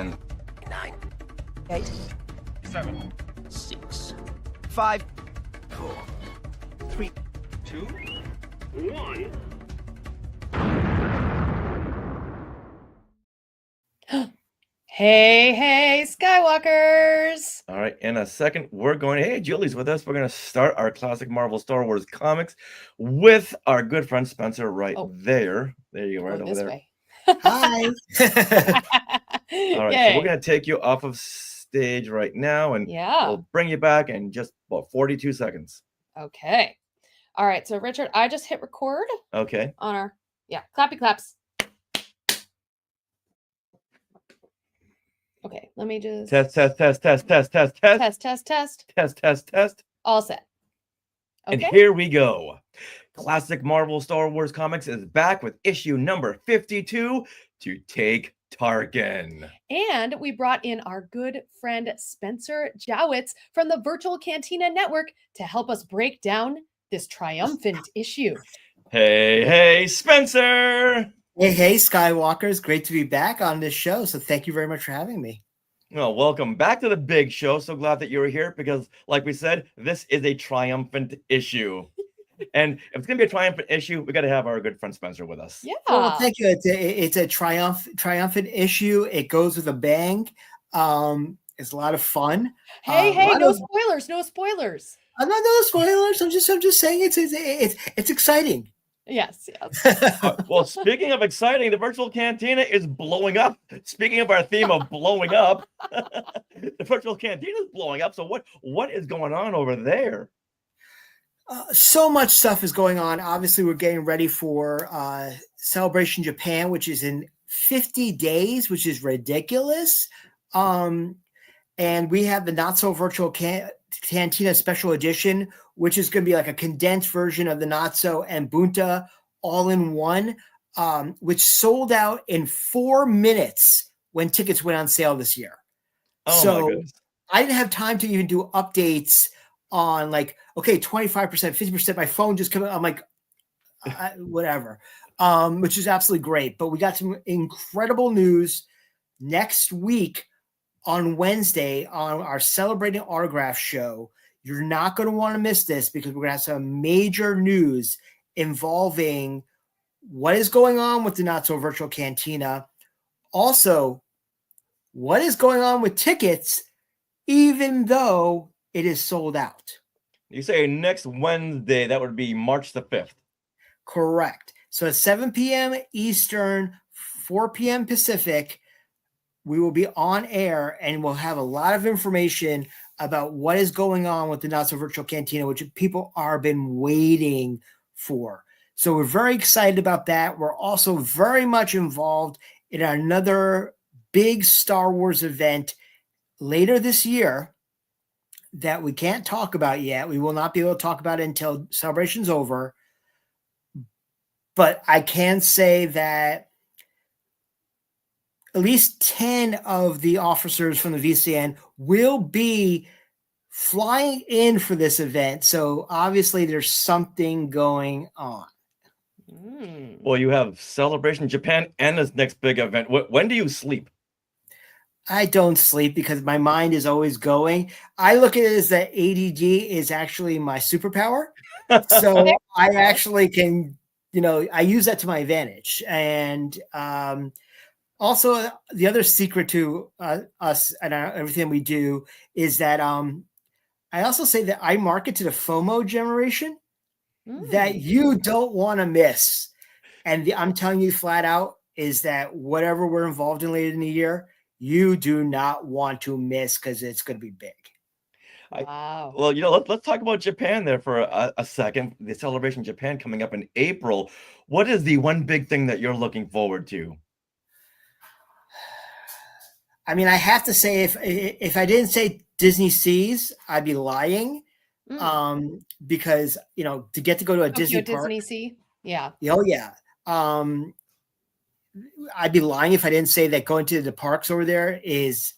7, 9, 8, 7, 6, 5, 4, 3, 2, 1. Hey, Skywalkers! All right, in a second, we're going. Hey, Julie's with us. We're going to start our classic Marvel Star Wars comics with our good friend Spencer right there. There you go, right over there. Way. Hi. All right, so we're going to take you off of stage right now, and we'll bring you back in just about 42 seconds. Okay. All right, so Richard, I just hit record. Okay. On our, clappy claps. Okay, let me just test. All set. Okay. And here we go. Classic Marvel Star Wars Comics is back with issue number 52 to take Tarkin. And we brought in our good friend Spencer Jawitz from the Virtual Cantina Network to help us break down this triumphant issue. Hey, Spencer! Hey, Skywalkers. Great to be back on this show. So thank you very much for having me. Well, welcome back to the big show. So glad that you're here because, like we said, this is a triumphant issue. And if it's going to be a triumphant issue, we got to have our good friend Spencer with us. Yeah. Well, thank you. It's a triumphant issue. It goes with a bang. It's a lot of fun. Hey, no spoilers. No spoilers. No spoilers. I'm just saying it's exciting. Yes. Well, speaking of exciting, the Virtual Cantina is blowing up. Speaking of our theme of blowing up, the Virtual Cantina is blowing up. So what is going on over there? So much stuff is going on. Obviously, we're getting ready for Celebration Japan, which is in 50 days, which is ridiculous. And we have the Not So Virtual Cantina Special Edition, which is going to be like a condensed version of the Not So and Bunta all in one, which sold out in 4 minutes when tickets went on sale this year. Oh, my goodness. I didn't have time to even do updates on 25%, 50%. My phone just came out. I'm like, whatever, which is absolutely great. But we got some incredible news next week. On Wednesday, on our Celebrating Autograph show, you're not going to want to miss this because we're going to have some major news involving what is going on with the Not So Virtual Cantina. Also, what is going on with tickets, even though it is sold out. You say next Wednesday, that would be March the 5th. Correct. So at 7 p.m. Eastern, 4 p.m. Pacific, we will be on air and we'll have a lot of information about what is going on with the Not So Virtual Cantina, which people are been waiting for. So we're very excited about that. We're also very much involved in another big Star Wars event later this year that we can't talk about yet. We will not be able to talk about it until Celebration's over. But I can say that at least 10 of the officers from the VCN will be flying in for this event. So obviously there's something going on. Well, you have Celebration Japan and this next big event. When do you sleep? I don't sleep because my mind is always going. I look at it as that ADD is actually my superpower. So I actually can, I use that to my advantage. And also, the other secret to us and everything we do is that I also say that I market to the FOMO generation that you don't want to miss. And I'm telling you flat out is that whatever we're involved in later in the year, you do not want to miss because it's going to be big. Wow. Well, let's talk about Japan there for a second. The Celebration Japan coming up in April. What is the one big thing that you're looking forward to? I mean, I have to say, if I didn't say Disney Seas, I'd be lying. Because, to get to go to a Disney park. Disney Sea? Yeah. Oh, yeah. I'd be lying if I didn't say that going to the parks over there is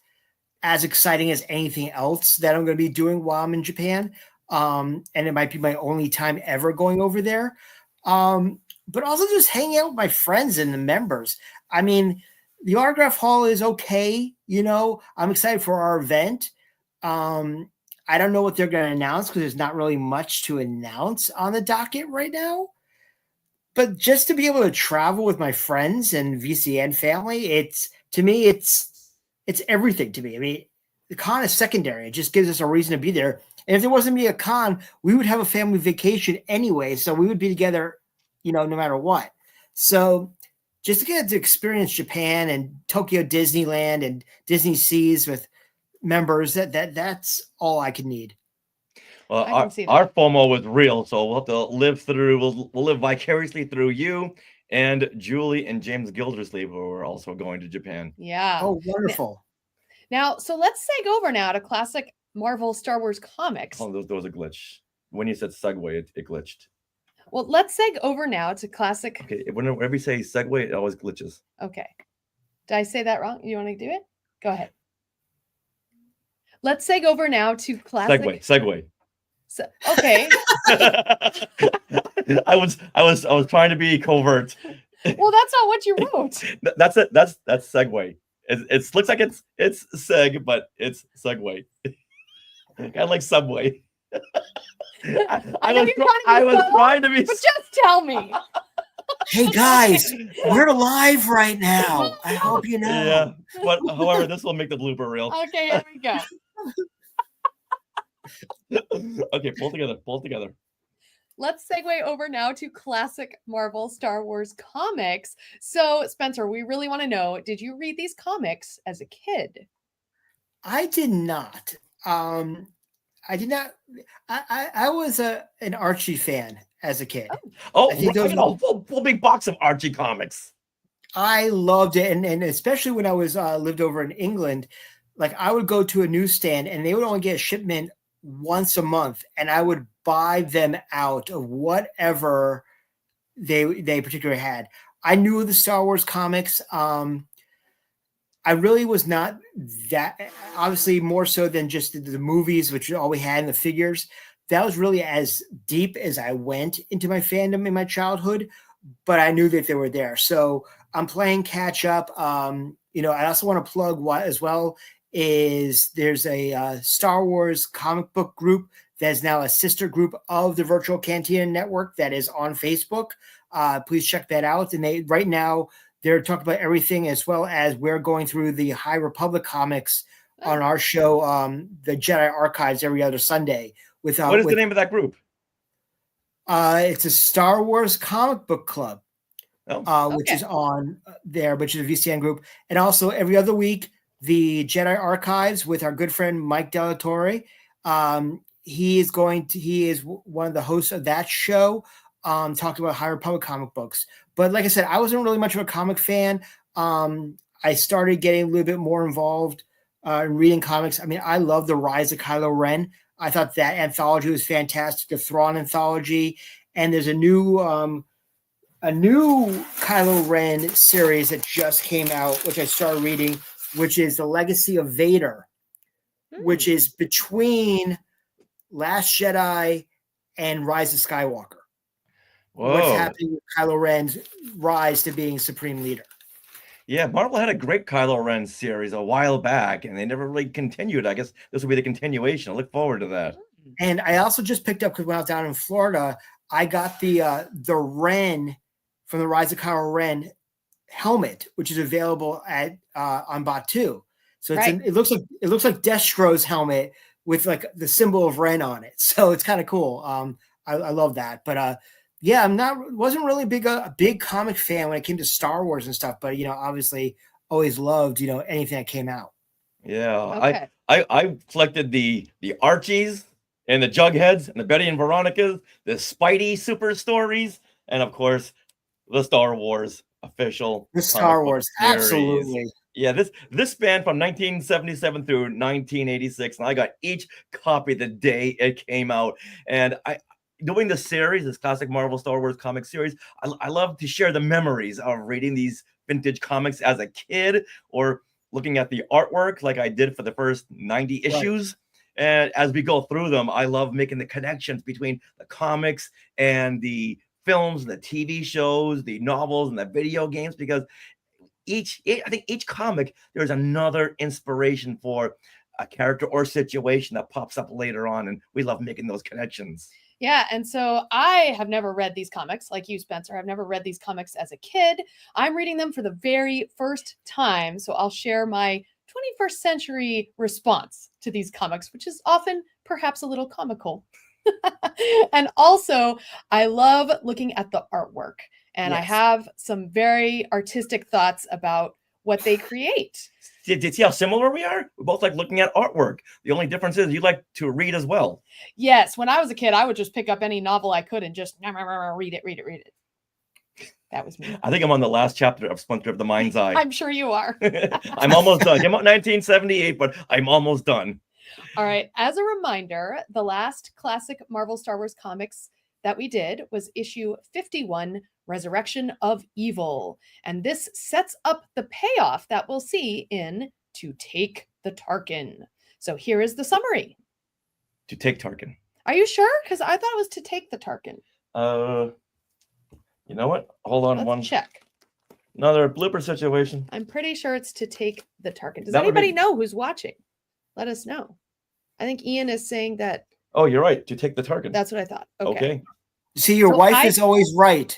as exciting as anything else that I'm going to be doing while I'm in Japan. And it might be my only time ever going over there. But also just hanging out with my friends and the members. I mean, The autograph hall is okay. I'm excited for our event. I don't know what they're going to announce because there's not really much to announce on the docket right now. But just to be able to travel with my friends and VCN family, it's everything to me. I mean, the con is secondary. It just gives us a reason to be there. And if there wasn't be a con, we would have a family vacation anyway. So we would be together, no matter what. So just to get to experience Japan and Tokyo Disneyland and Disney Seas with members, that's all I could need. Well, I can see that. our FOMO was real, so we'll have to live through. We'll live vicariously through you and Julie and James Gildersleeve, who are also going to Japan. Yeah. Oh, wonderful. Now, so let's seg over now to classic Marvel Star Wars comics. Oh, there was a glitch. When you said segue, it glitched. Well, let's seg over now to classic. Okay, whenever you say segue, it always glitches. Okay. Did I say that wrong? You want to do it? Go ahead. Let's seg over now to classic. Segue. Okay. I was trying to be covert. Well, that's not what you wrote. That's it. That's segue. It looks like it's seg, but it's segue. Kind of like Subway. I was trying to be. But just tell me. Hey guys, we're live right now. I hope you know. Yeah, but however, this will make the blooper reel. Okay, here we go. Okay, pull together. Let's segue over now to classic Marvel Star Wars comics. So, Spencer, we really want to know, did you read these comics as a kid? I did not. I did not. I was an Archie fan as a kid. Oh, I think right, a full big box of Archie comics. I loved it, and especially when I was lived over in England, like I would go to a newsstand and they would only get a shipment once a month, and I would buy them out of whatever they particularly had. I knew of the Star Wars comics. I really was not that, obviously more so than just the movies, which all we had in the figures. That was really as deep as I went into my fandom in my childhood, but I knew that they were there. So I'm playing catch up. I also want to plug what as well is there's a Star Wars comic book group that is now a sister group of the Virtual Cantina Network that is on Facebook. Please check that out. And right now they're talking about everything, as well as we're going through the High Republic comics on our show, the Jedi Archives, every other Sunday. What is the name of that group? It's a Star Wars comic book club, which is on there, which is a VCN group. And also every other week, the Jedi Archives with our good friend Mike Delatorre. He is one of the hosts of that show, talking about High Republic comic books. But like I said, I wasn't really much of a comic fan. I started getting a little bit more involved in reading comics. I mean, I love The Rise of Kylo Ren. I thought that anthology was fantastic, the Thrawn anthology. And there's a new Kylo Ren series that just came out, which I started reading, which is The Legacy of Vader, which is between Last Jedi and Rise of Skywalker. Whoa. What's happening with Kylo Ren's rise to being supreme leader. Yeah, Marvel had a great Kylo Ren series a while back, and they never really continued. I guess this will be the continuation. I look forward to that. And I also just picked up, because when I was down in Florida, I got the Ren from the Rise of Kylo Ren helmet, which is available at on Bot 2. So it looks like Destro's helmet with like the symbol of Ren on it. So it's kind of cool. I love that. But yeah, wasn't really a big comic fan when it came to Star Wars and stuff, but obviously always loved, anything that came out. Yeah. Okay. I collected the Archies and the Jugheads and the Betty and Veronicas, the Spidey super stories, and of course the Star Wars official. The Star Wars, series. absolutely. Yeah, this spanned from 1977 through 1986, and I got each copy the day it came out. And doing the series, this classic Marvel Star Wars comic series, I love to share the memories of reading these vintage comics as a kid, or looking at the artwork like I did for the first 90 issues. And as we go through them, I love making the connections between the comics and the films, the TV shows, the novels, and the video games, because I think each comic, there's another inspiration for a character or situation that pops up later on, and we love making those connections. Yeah, and so I have never read these comics like you, Spencer. I've never read these comics as a kid. I'm reading them for the very first time, so I'll share my 21st century response to these comics, which is often perhaps a little comical. And also, I love looking at the artwork, and I Yes. have some very artistic thoughts about what they create. Did you see how similar we are? We both like looking at artwork. The only difference is you like to read as well. Yes, when I was a kid, I would just pick up any novel I could and just read it. That was me. I think I'm on the last chapter of Splinter of the Mind's Eye. I'm sure you are. I'm almost done. Came out 1978, but I'm almost done. All right. As a reminder, the last classic Marvel Star Wars comics that we did was issue 51, Resurrection of Evil. And this sets up the payoff that we'll see in To Take the Tarkin. So here is the summary. To take Tarkin. Are you sure? Because I thought it was To Take the Tarkin. You know what? Hold on Let's one. check. Another blooper situation. I'm pretty sure it's To Take the Tarkin. Does That would be- anybody know who's watching? Let us know. I think Ian is saying that. Oh, you're right. To take the Tarkin. That's what I thought. Okay. See, your So wife is always right.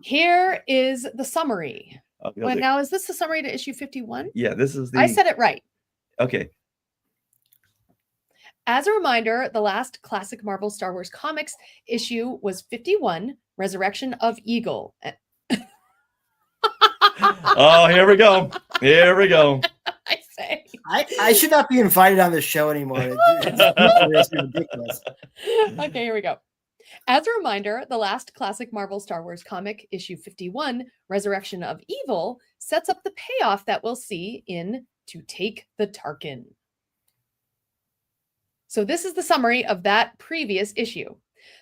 Here is the summary. Okay, Well, now, is this the summary to issue 51? yeah, this is the. I said it right. Okay. As a reminder, the last classic Marvel Star Wars comics issue was 51, Resurrection of Eagle. Oh, here we go. Here we go. I say. I should not be invited on this show anymore. It's ridiculous. Okay, here we go. As a reminder, the last classic Marvel Star Wars comic, issue 51, Resurrection of Evil, sets up the payoff that we'll see in To Take the Tarkin. So this is the summary of that previous issue.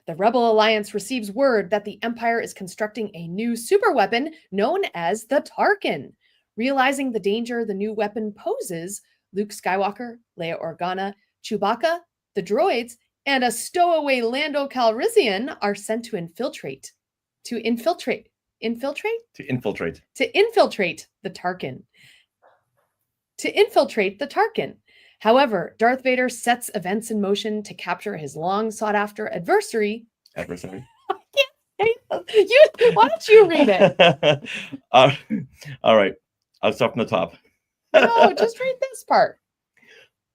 The Rebel Alliance receives word that the Empire is constructing a new superweapon known as the Tarkin. Realizing the danger the new weapon poses, Luke Skywalker, Leia Organa, Chewbacca, the droids, and a stowaway Lando Calrissian are sent to infiltrate the Tarkin. However, Darth Vader sets events in motion to capture his long-sought-after adversary. Adversary. Why don't you read it? All right. I'll start from the top. No, just read this part.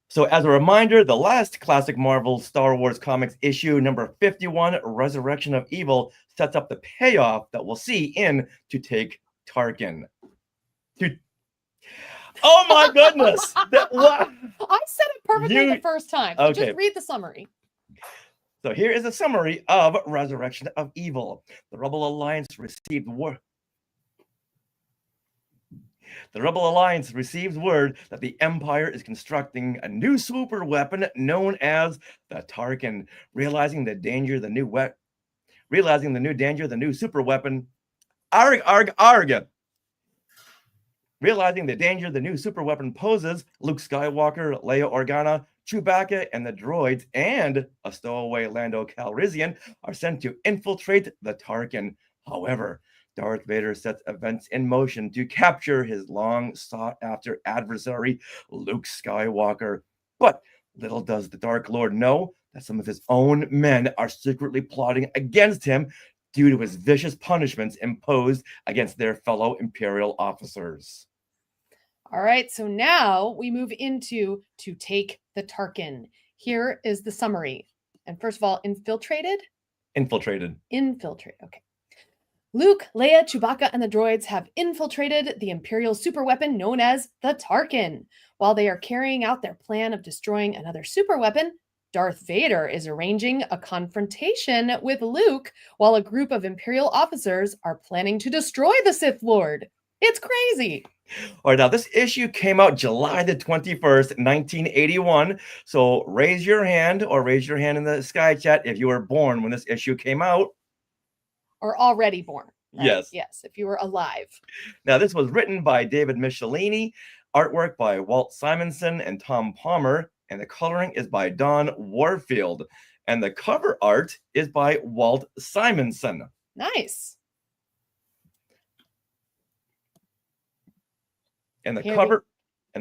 So, as a reminder, the last classic Marvel Star Wars comics issue, number 51, Resurrection of Evil, sets up the payoff that we'll see in To Take Tarkin. Oh my goodness! What? I said it perfectly the first time. So Okay. just read the summary. So here is a summary of Resurrection of Evil. The Rebel Alliance received word. The Rebel Alliance receives word that the Empire is constructing a new super weapon known as the Tarkin. Realizing the danger the new super weapon. Realizing the danger the new super weapon poses, Luke Skywalker, Leia Organa, Chewbacca, and the droids, and a stowaway Lando Calrissian are sent to infiltrate the Tarkin. However, Darth Vader sets events in motion to capture his long-sought-after adversary, Luke Skywalker. But little does the Dark Lord know that some of his own men are secretly plotting against him due to his vicious punishments imposed against their fellow Imperial officers. All right, so now we move into To Take the Tarkin. Here is the summary. And first of all, infiltrated. Infiltrated. Okay. Luke, Leia, Chewbacca, and the droids have infiltrated the Imperial superweapon known as the Tarkin. While they are carrying out their plan of destroying another superweapon, Darth Vader is arranging a confrontation with Luke while a group of Imperial officers are planning to destroy the Sith Lord. It's crazy. All right, now this issue came out July the 21st, 1981. So raise your hand in the Sky Chat if you were born when this issue came out. Or already born. Right? Yes. Yes, if you were alive. Now, this was written by David Michelini, artwork by Walt Simonson and Tom Palmer, and the coloring is by Don Warfield. And the cover art is by Walt Simonson. Nice. And the Here we-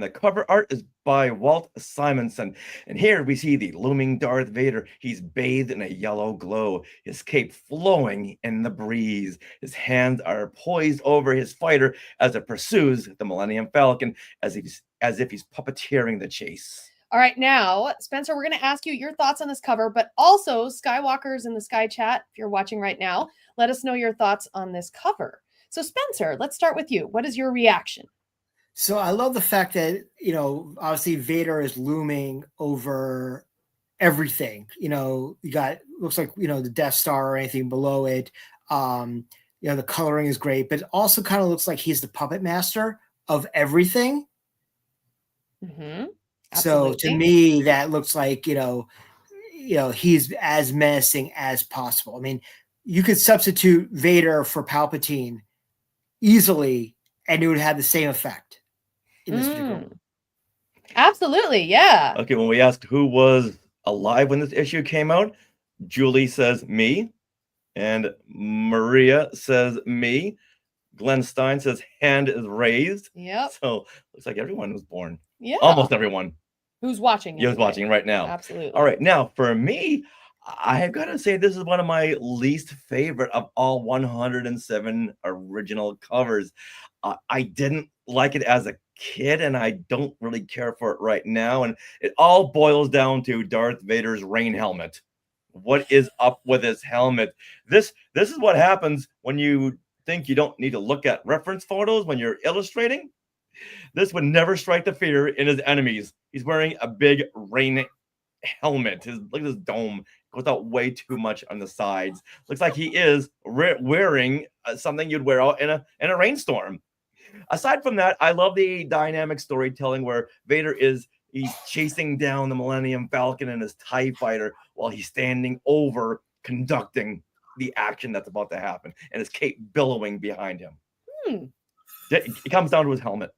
cover art is by Walt Simonson. And here we see the looming Darth Vader. He's bathed in a yellow glow, his cape flowing in the breeze. His hands are poised over his fighter as it pursues the Millennium Falcon as if he's puppeteering the chase. All right, now, Spencer, we're going to ask you your thoughts on this cover, but also Skywalkers in the Sky Chat, if you're watching right now, let us know your thoughts on this cover. So, Spencer, let's start with you. What is your reaction? So I love the fact that, obviously Vader is looming over everything. You got, looks like, the Death Star or anything below it. The coloring is great, but it also kind of looks like he's the puppet master of everything. Mm-hmm. So to me, that looks like, he's as menacing as possible. I mean, you could substitute Vader for Palpatine easily, and it would have the same effect in this particular one. Absolutely, yeah. Okay, when we asked who was alive when this issue came out, Julie says me, and Maria says me. Glenn Stein says hand is raised. Yep. So looks like everyone was born. Yeah. Almost everyone. Who's watching? Who's watching right now. Absolutely. All right. Now, for me, I have got to say this is one of my least favorite of all 107 original covers. I didn't like it as a kid, and I don't really care for it right now. And it all boils down to Darth Vader's rain helmet. What is up with his helmet? This is what happens when you think you don't need to look at reference photos when you're illustrating. This would never strike the fear in his enemies. He's wearing a big rain helmet. Look at his dome. Goes out way too much on the sides. Looks like he is wearing something you'd wear out in a rainstorm. Aside from that, I love the dynamic storytelling where he's chasing down the Millennium Falcon and his TIE fighter while he's standing over conducting the action that's about to happen, and his cape billowing behind him. It comes down to his helmet.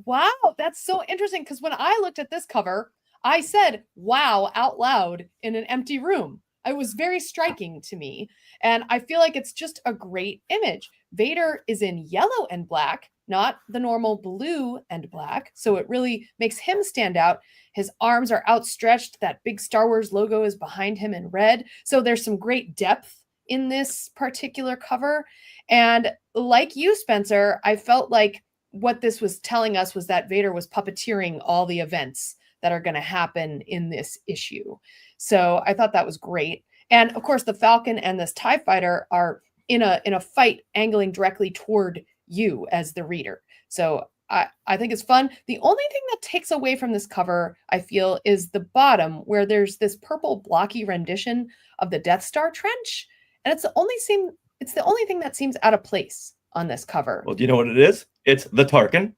Wow, that's so interesting, because when I looked at this cover, I said wow out loud in an empty room. It was very striking to me, and I feel like it's just a great image. Vader is in yellow and black, not the normal blue and black, so it really makes him stand out. His arms are outstretched. That big Star Wars logo is behind him in red, so there's some great depth in this particular cover. And like you, Spencer, I felt like what this was telling us was that Vader was puppeteering all the events that are going to happen in this issue. So I thought that was great. And of course, the Falcon and this TIE fighter are in a fight angling directly toward you as the reader. So I think it's fun. The only thing that takes away from this cover, I feel, is the bottom, where there's this purple blocky rendition of the Death Star trench. And it's the only thing that seems out of place on this cover. Well, do you know what it is? It's the Tarkin.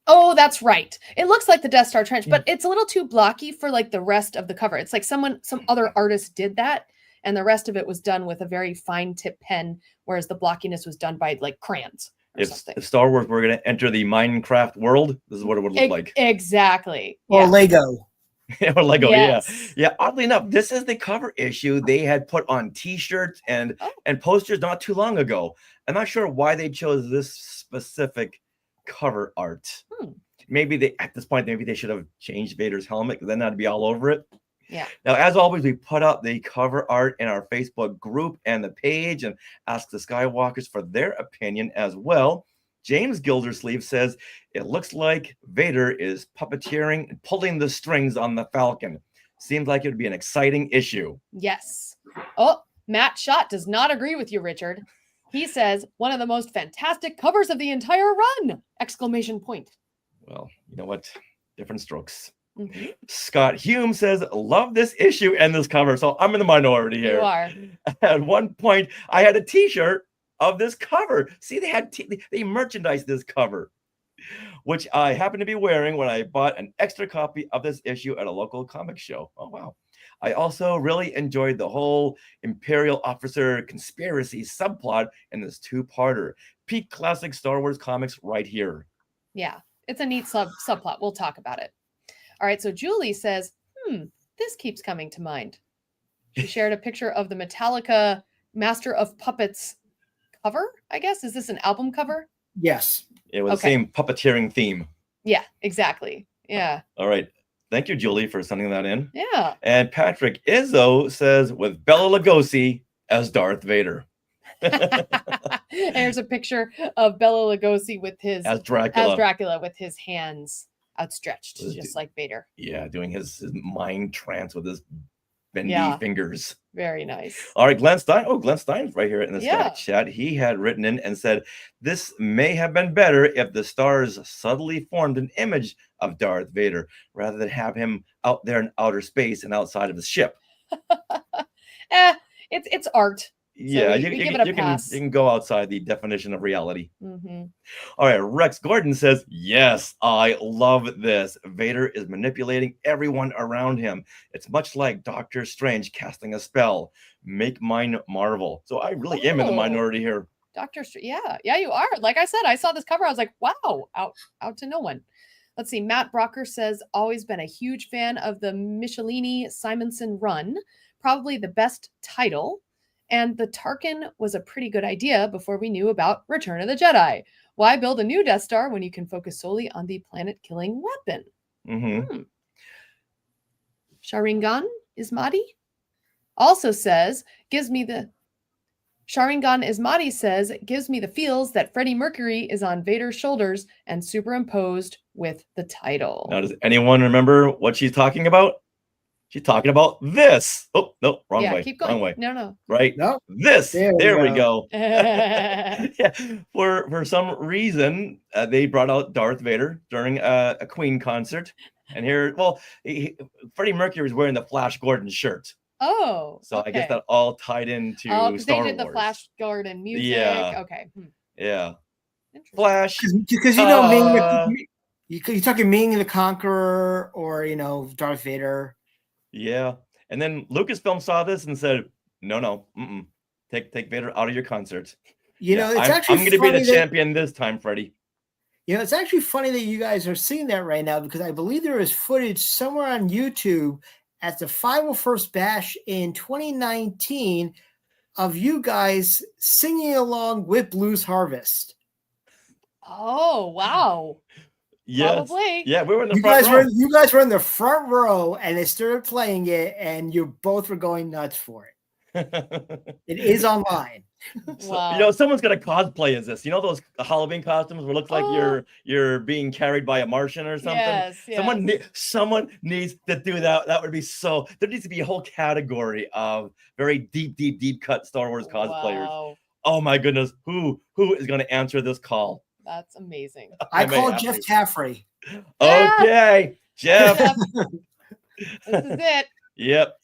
Oh, that's right. It looks like the Death Star trench, but it's a little too blocky for like the rest of the cover. It's like some other artist did that, and the rest of it was done with a very fine tip pen, whereas the blockiness was done by like crayons. If Star Wars were going to enter the Minecraft world, this is what it would look like. Exactly. Or Lego. Or Lego, yes. Yeah. Oddly enough, this is the cover issue they had put on T-shirts and posters not too long ago. I'm not sure why they chose this specific cover art. Maybe at this point they should have changed Vader's helmet, because then that'd be all over it. Yeah. Now, as always, we put up the cover art in our Facebook group and the page, and ask the Skywalkers for their opinion as well. James Gildersleeve says it looks like Vader is puppeteering and pulling the strings on the Falcon. Seems like it would be an exciting issue. Yes. Oh, Matt Schott does not agree with you, Richard. He says one of the most fantastic covers of the entire run! Exclamation point. Well, you know what? Different strokes. Mm-hmm. Scott Hume says, love this issue and this cover. So I'm in the minority here. You are. At one point, I had a T-shirt of this cover. See, they merchandise this cover, which I happened to be wearing when I bought an extra copy of this issue at a local comic show. Oh, wow. I also really enjoyed the whole Imperial officer conspiracy subplot in this two-parter. Peak classic Star Wars comics right here. Yeah, it's a neat subplot. We'll talk about it. All right, so Julie says, this keeps coming to mind. She shared a picture of the Metallica Master of Puppets cover, I guess. Is this an album cover? Yes. It was the same puppeteering theme. Yeah, exactly. Yeah. All right. Thank you, Julie, for sending that in. Yeah. And Patrick Izzo says with Bela Lugosi as Darth Vader. Here's a picture of Bela Lugosi with his As Dracula. with his hands outstretched, just like Vader. Yeah, doing his mind trance with his bendy Yeah. fingers. Very nice. All right, Glenn Stein. Oh, Glenn Stein's right here in the Yeah. chat. He had written in and said, this may have been better if the stars subtly formed an image of Darth Vader rather than have him out there in outer space and outside of his ship. It's art. Yeah, we give it a pass. You can go outside the definition of reality. Mm-hmm. All right, Rex Gordon says, yes, I love this. Vader is manipulating everyone around him. It's much like Doctor Strange casting a spell. Make mine Marvel. So I really am in the minority here. Doctor Strange. Yeah, you are. Like I said, I saw this cover. I was like, wow, out to no one. Let's see. Matt Brocker says, always been a huge fan of the Michelini Simonson run. Probably the best title. And the Tarkin was a pretty good idea before we knew about Return of the Jedi. Why build a new Death Star when you can focus solely on the planet-killing weapon? Mm-hmm. Sharingan Ismati also says, Sharingan Ismati says, gives me the feels that Freddie Mercury is on Vader's shoulders and superimposed with the title. Now, does anyone remember what she's talking about? She's talking about this. Oh, no, wrong way. Keep going. Wrong way. No. Right? No. This. There we go. Yeah. Yeah. For some reason, they brought out Darth Vader during a Queen concert. And here, Freddie Mercury was wearing the Flash Gordon shirt. Oh. So okay. I guess that all tied into Star Wars. They did the Flash Gordon music. Yeah. Okay. Yeah. Flash. Because you're talking Ming the Conqueror or Darth Vader. Yeah. And then Lucasfilm saw this and said, no, take Vader out of your concert. It's actually I'm going to be the champion this time, Freddie. It's actually funny that you guys are seeing that right now because I believe there is footage somewhere on YouTube at the 501st Bash in 2019 of you guys singing along with Blues Harvest. Oh, wow. Yes. Probably. Yeah, we were in the front row. You guys were in the front row and they started playing it and you both were going nuts for it. It is online. Wow. Someone's gonna cosplay as this. Those Halloween costumes where it looks like you're being carried by a Martian or something. Yes. Someone needs to do that. That would be so. There needs to be a whole category of very deep cut Star Wars cosplayers. Wow. Oh my goodness, who is gonna answer this call? That's amazing. I call Jeff Taffrey. Okay, Jeff. This is it. Yep.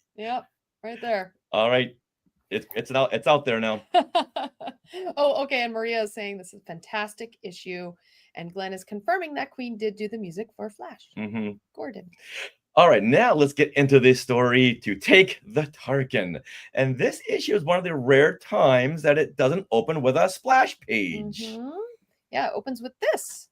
Right there. All right. It's out there now. Oh, okay. And Maria is saying this is a fantastic issue. And Glenn is confirming that Queen did do the music for Flash. Mm-hmm. Gordon. All right, now let's get into this story to take the Tarkin. And this issue is one of the rare times that it doesn't open with a splash page. Mm-hmm. Yeah, it opens with this.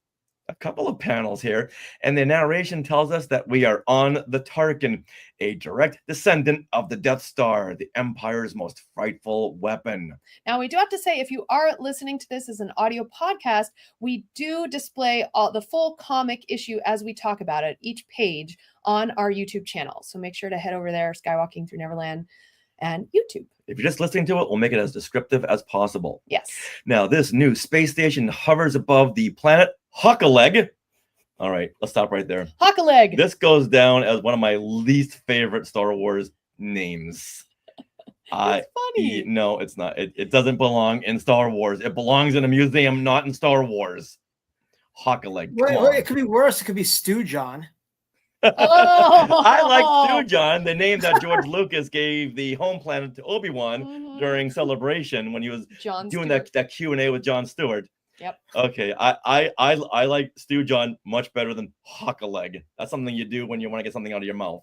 A couple of panels here, and the narration tells us that we are on the Tarkin, a direct descendant of the Death Star, the Empire's most frightful weapon. Now, we do have to say, if you are listening to this as an audio podcast, we do display the full comic issue as we talk about it, each page on our YouTube channel. So make sure to head over there, Skywalking Through Neverland, and YouTube. If you're just listening to it, we'll make it as descriptive as possible. Yes. Now, this new space station hovers above the planet Huckaleg. All right, let's stop right there. Huckaleg. This goes down as one of my least favorite Star Wars names. It's funny. No, it's not. It doesn't belong in Star Wars. It belongs in a museum, not in Star Wars. Huckaleg. Well, it could be worse. It could be Stu John. Oh! I like Stu John, the name that George Lucas gave the home planet to Obi-Wan during Celebration when he was doing that Q&A with Jon Stewart. Yep. Okay, I like Stu John much better than Huckaleg. That's something you do when you want to get something out of your mouth.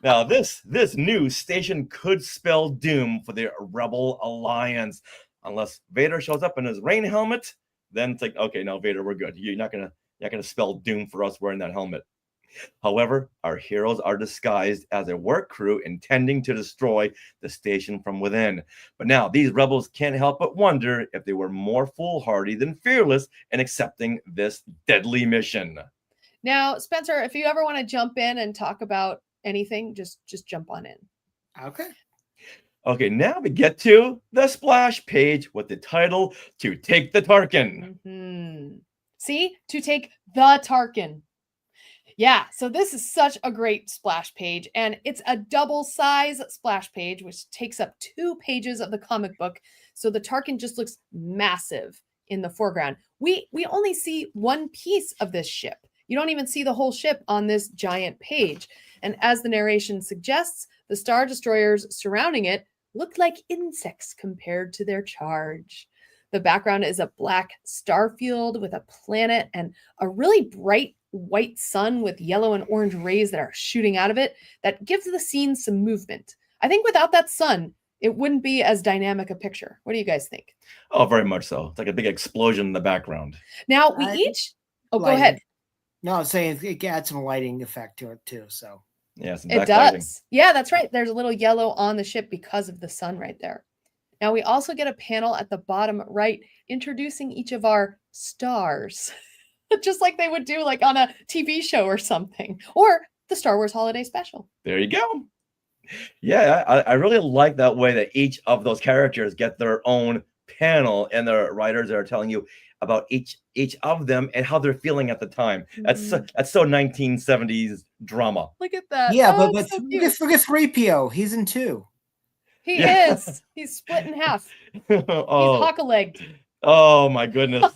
Now, this new station could spell doom for the Rebel Alliance. Unless Vader shows up in his rain helmet, then it's like, okay, no, Vader, we're good. You're not gonna spell doom for us wearing that helmet. However, our heroes are disguised as a work crew intending to destroy the station from within. But now, these rebels can't help but wonder if they were more foolhardy than fearless in accepting this deadly mission. Now, Spencer, if you ever want to jump in and talk about anything, just jump on in. Okay. Okay, now we get to the splash page with the title, To Take the Tarkin. See? To take the Tarkin. Yeah, so this is such a great splash page, and it's a double size splash page, which takes up 2 pages of the comic book. So the Tarkin just looks massive in the foreground. We only see one piece of this ship. You don't even see the whole ship on this giant page. And as the narration suggests, the Star Destroyers surrounding it look like insects compared to their charge. The background is a black star field with a planet and a really bright white sun with yellow and orange rays that are shooting out of it that gives the scene some movement. I think without that sun, it wouldn't be as dynamic a picture. What do you guys think? Oh, very much so. It's like a big explosion in the background. Now we each... Oh, go ahead. No, I'm saying it adds some lighting effect to it too. So yeah, some it does. Yeah, that's right. There's a little yellow on the ship because of the sun right there. Now we also get a panel at the bottom right introducing each of our stars. Just like they would do like on a TV show or something, or the Star Wars Holiday Special. There you go. Yeah, I really like that way that each of those characters get their own panel and the writers are telling you about each of them and how they're feeling at the time. That's so 1970s drama. Look at that. Yeah, oh, but so look at 3PO. He's in 2. He is. He's split in half. He's hock-a-legged. Oh my goodness.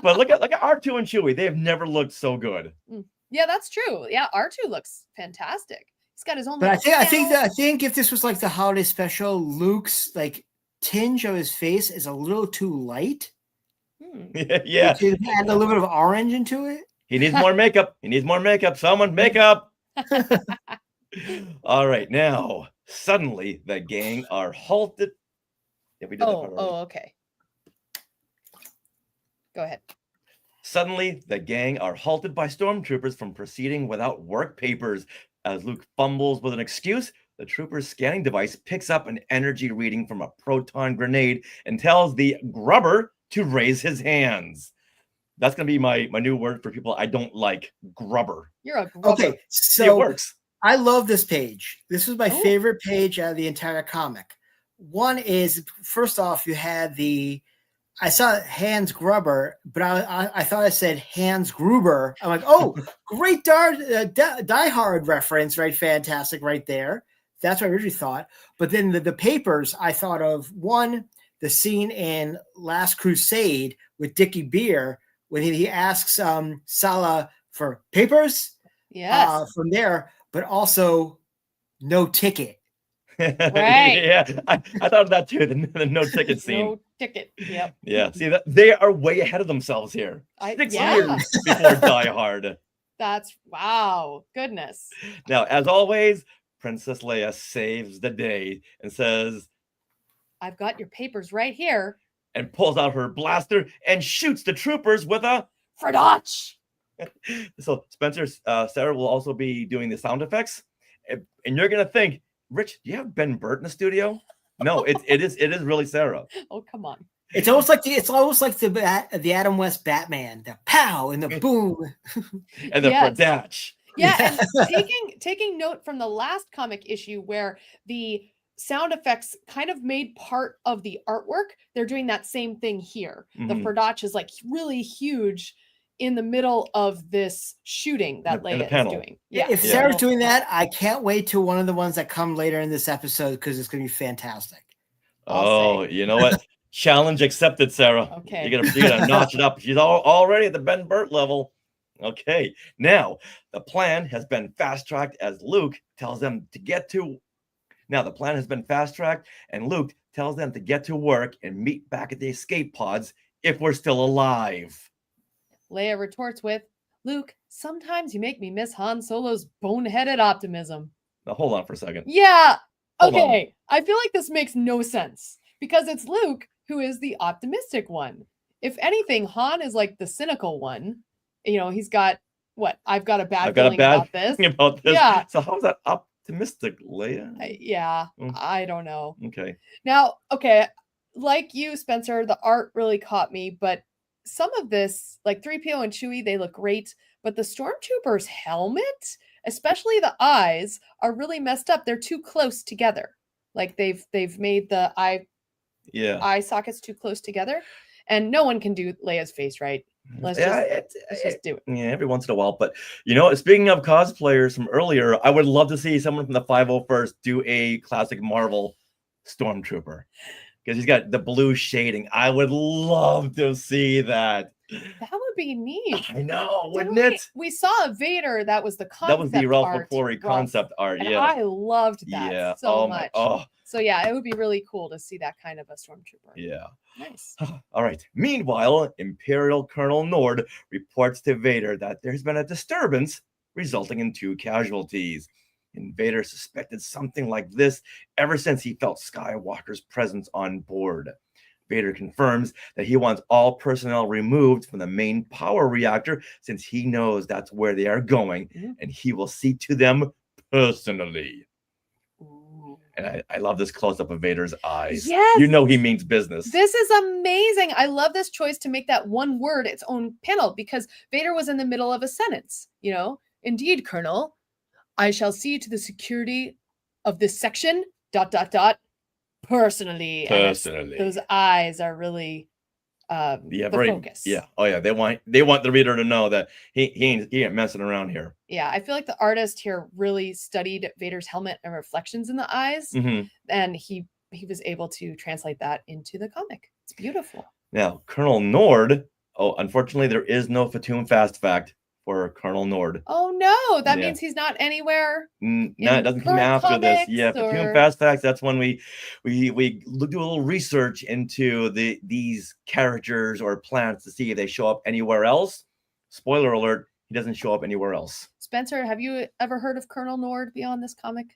But look at R2 and Chewie. They have never looked so good. Yeah, that's true. Yeah, R2 looks fantastic. He's got his own. But I think if this was like the holiday special, Luke's like tinge of his face is a little too light. Yeah. Add a little bit of orange into it. He needs more makeup. He needs more makeup. Someone makeup. All right, now suddenly the gang are halted. Yeah, we did that part already. Okay. Go ahead. Suddenly, the gang are halted by stormtroopers from proceeding without work papers. As Luke fumbles with an excuse, the trooper's scanning device picks up an energy reading from a proton grenade and tells the grubber to raise his hands. That's going to be my new word for people I don't like, grubber. You're a grubber. Okay, so it works. I love this page. This was my favorite page out of the entire comic. One is, first off, you had I saw Hans Gruber, but I thought I said Hans Gruber. I'm like, oh, great Die Hard reference, right? Fantastic right there. That's what I originally thought. But then the papers, I thought of one, the scene in Last Crusade with Dickie Beer when he asks Salah for papers. Yes. From there, but also no ticket. Right. Yeah, I thought of that too. The no ticket scene. No ticket. Yep. Yeah. See that they are way ahead of themselves here. 6 years before Die Hard. That's wow. Goodness. Now, as always, Princess Leia saves the day and says, "I've got your papers right here," and pulls out her blaster and shoots the troopers with a Fradach. So Spencer, Sarah will also be doing the sound effects, and you're gonna think, Rich, do you have Ben Burt in the studio? No, it is really Sarah. Oh, come on. It's almost like the Adam West Batman, the pow and the boom, and the Fradach. Yeah, and taking note from the last comic issue where the sound effects kind of made part of the artwork. They're doing that same thing here. The Fradach is like really huge in the middle of this shooting that Leia is doing. Yeah. If Sarah's doing that, I can't wait to one of the ones that come later in this episode because it's going to be fantastic. Oh, you know what? Challenge accepted, Sarah. Okay. You're gonna notch it up. She's already at the Ben Burt level. Okay. Now, the plan has been fast-tracked as Luke tells them to get to... Now, the plan has been fast-tracked and Luke tells them to get to work and meet back at the escape pods if we're still alive. Leia retorts with, "Luke, sometimes you make me miss Han Solo's boneheaded optimism." Now, hold on for a second. Yeah. Okay. I feel like this makes no sense because it's Luke who is the optimistic one. If anything, Han is like the cynical one. You know, he's got What? I've got a bad I've got a feeling bad about this. feeling about this. Yeah. So how's that optimistic, Leia? Yeah, Mm. I don't know. Okay. Now, okay, like you, Spencer, the art really caught me, but some of this, like 3PO and Chewie, they look great, but the Stormtrooper's helmet, especially the eyes, are really messed up. They're too close together. Like they've made the Yeah. eye sockets too close together, and no one can do Leia's face right. Let's just do it. Yeah, every once in a while. But you know, speaking of cosplayers from earlier, I would love to see someone from the 501st do a classic Marvel Stormtrooper because he's got the blue shading. I would love to see that. That would be neat. I know, wouldn't Didn't it? We saw a Vader that was the concept That was the Ralph art, McQuarrie concept art. and Yeah. I loved that so much. Oh, So yeah, it would be really cool to see that kind of a Stormtrooper. yeah. Nice. All right. Meanwhile, Imperial Colonel Nord reports to Vader that there's been a disturbance resulting in 2 casualties. And Vader suspected something like this ever since he felt Skywalker's presence on board. Vader confirms that he wants all personnel removed from the main power reactor since he knows that's where they are going, and he will see to them personally. And I love this close-up of Vader's eyes. Yes. You know he means business. This is amazing. I love this choice to make that one word its own panel because Vader was in the middle of a sentence. You know, indeed, Colonel, I shall see to the security of this section, ... personally. Personally. Those eyes are really the focus. Yeah. Oh yeah. They want the reader to know that he ain't messing around here. Yeah, I feel like the artist here really studied Vader's helmet and reflections in the eyes, and he was able to translate that into the comic. It's beautiful. Now, Colonel Nord. Oh, unfortunately, there is no Fatum fast fact for Colonel Nord. Oh no, that means he's not anywhere. No, it doesn't come after this. Yeah, Fatum fast facts. That's when we do a little research into these characters or planets to see if they show up anywhere else. Spoiler alert: he doesn't show up anywhere else. Spencer, have you ever heard of Colonel Nord beyond this comic?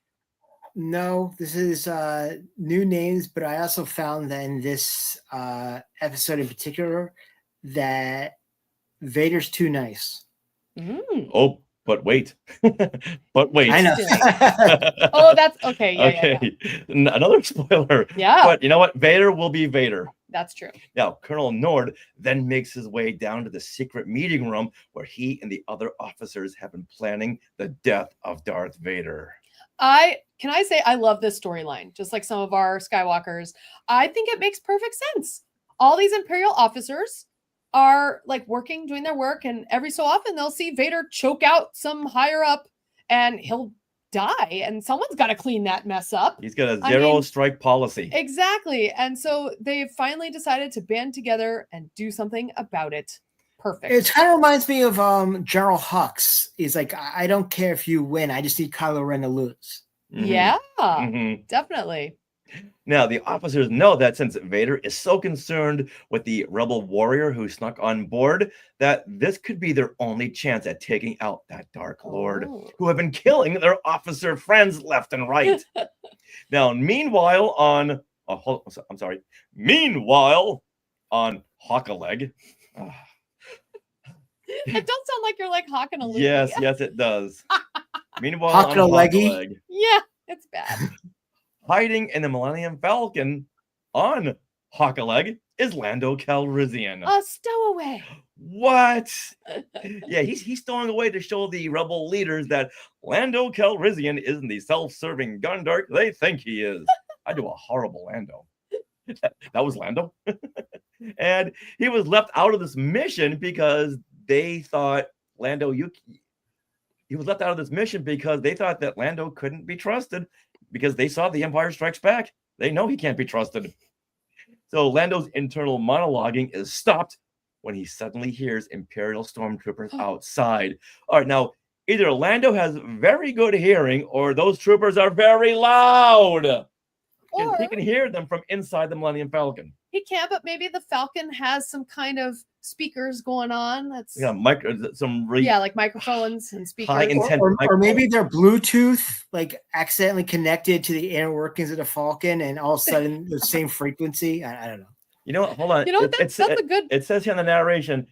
No, this is new names, but I also found that in this episode in particular that Vader's too nice. Oh, but wait. But wait. I know. Oh, that's okay. Yeah, okay. Yeah. Another spoiler. Yeah. But you know what? Vader will be Vader. That's true. Now, Colonel Nord then makes his way down to the secret meeting room where he and the other officers have been planning the death of Darth Vader. Can I say I love this storyline, just like some of our Skywalkers. I think it makes perfect sense. All these Imperial officers are like doing their work, and every so often they'll see Vader choke out some higher up and he'll die, and someone's got to clean that mess up. He's got a zero strike policy. Exactly. And so they've finally decided to band together and do something about it. Perfect. It kind of reminds me of General Hux. He's like, I don't care if you win. I just need Kylo Ren to lose. Yeah, definitely. Now, the officers know that since Vader is so concerned with the rebel warrior who snuck on board, that this could be their only chance at taking out that Dark Lord who have been killing their officer friends left and right. Now, meanwhile on Hockaleg. It does sound like you're like hawking a loogie. Yes, it does. Meanwhile, Hawking on a leggy? Hockaleg, Yeah, it's bad. hiding in the Millennium Falcon on Hockaleg is Lando Calrissian. A stowaway. What? Yeah, he's stowing away to show the rebel leaders that Lando Calrissian isn't the self-serving Gundart they think he is. I do a horrible Lando. That was Lando. And he was left out of this mission because they thought he was left out of this mission because they thought that Lando couldn't be trusted because they saw The Empire Strikes Back. They know he can't be trusted. So Lando's internal monologuing is stopped when he suddenly hears Imperial stormtroopers outside. All right, now either Lando has very good hearing or those troopers are very loud. And he can hear them from inside the Millennium Falcon. He can, but maybe the Falcon has some kind of speakers going on. That's like microphones and speakers. High intent or maybe they're Bluetooth, like accidentally connected to the inner workings of the Falcon, and all of a sudden the same frequency. I don't know. You know what? Hold on. You know what? That's a good. It says here in the narration,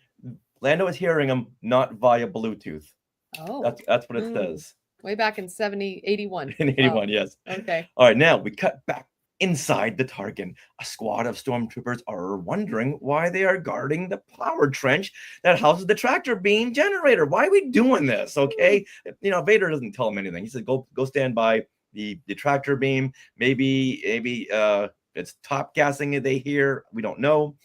Lando is hearing him not via Bluetooth. Oh, That's what it says. way back in 81. In 81, yes. Okay. All right, now we cut back inside the Tarkin. A squad of stormtroopers are wondering why they are guarding the power trench that houses the tractor beam generator. Why are we doing this? Okay, Vader doesn't tell them anything. He said, "Go stand by the tractor beam. Maybe it's top gassing they hear. We don't know."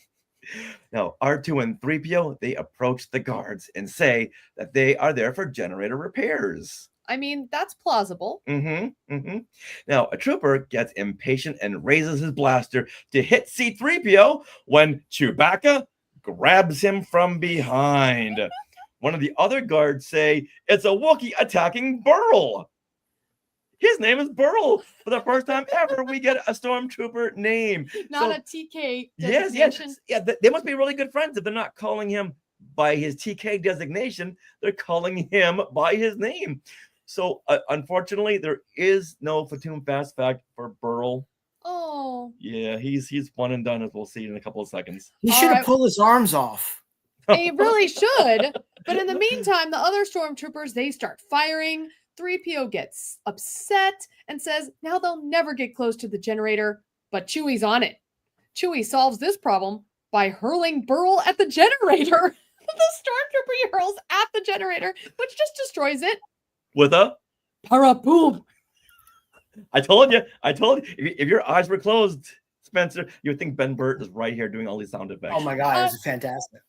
Now, R2 and 3PO, they approach the guards and say that they are there for generator repairs. I mean, that's plausible. Now, a trooper gets impatient and raises his blaster to hit C-3PO when Chewbacca grabs him from behind. One of the other guards say it's a Wookiee attacking Burl. His name is Burl. For the first time ever, we get a stormtrooper name. Not a TK Yes, designation. yeah. They must be really good friends if they're not calling him by his TK designation. They're calling him by his name. So, unfortunately, there is no Platoon Fast Fact for Burl. Oh. Yeah, he's one and done, as we'll see in a couple of seconds. He should have pulled his arms off. He really should. But in the meantime, the other stormtroopers, they start firing. 3PO gets upset and says now they'll never get close to the generator, but Chewie's on it. Chewie solves this problem by hurling Burl at the generator. The stormtrooper hurls at the generator, which just destroys it. With a paraboom. I told you. If your eyes were closed, Spencer, you would think Ben Burt is right here doing all these sound effects. Oh my God, this is fantastic.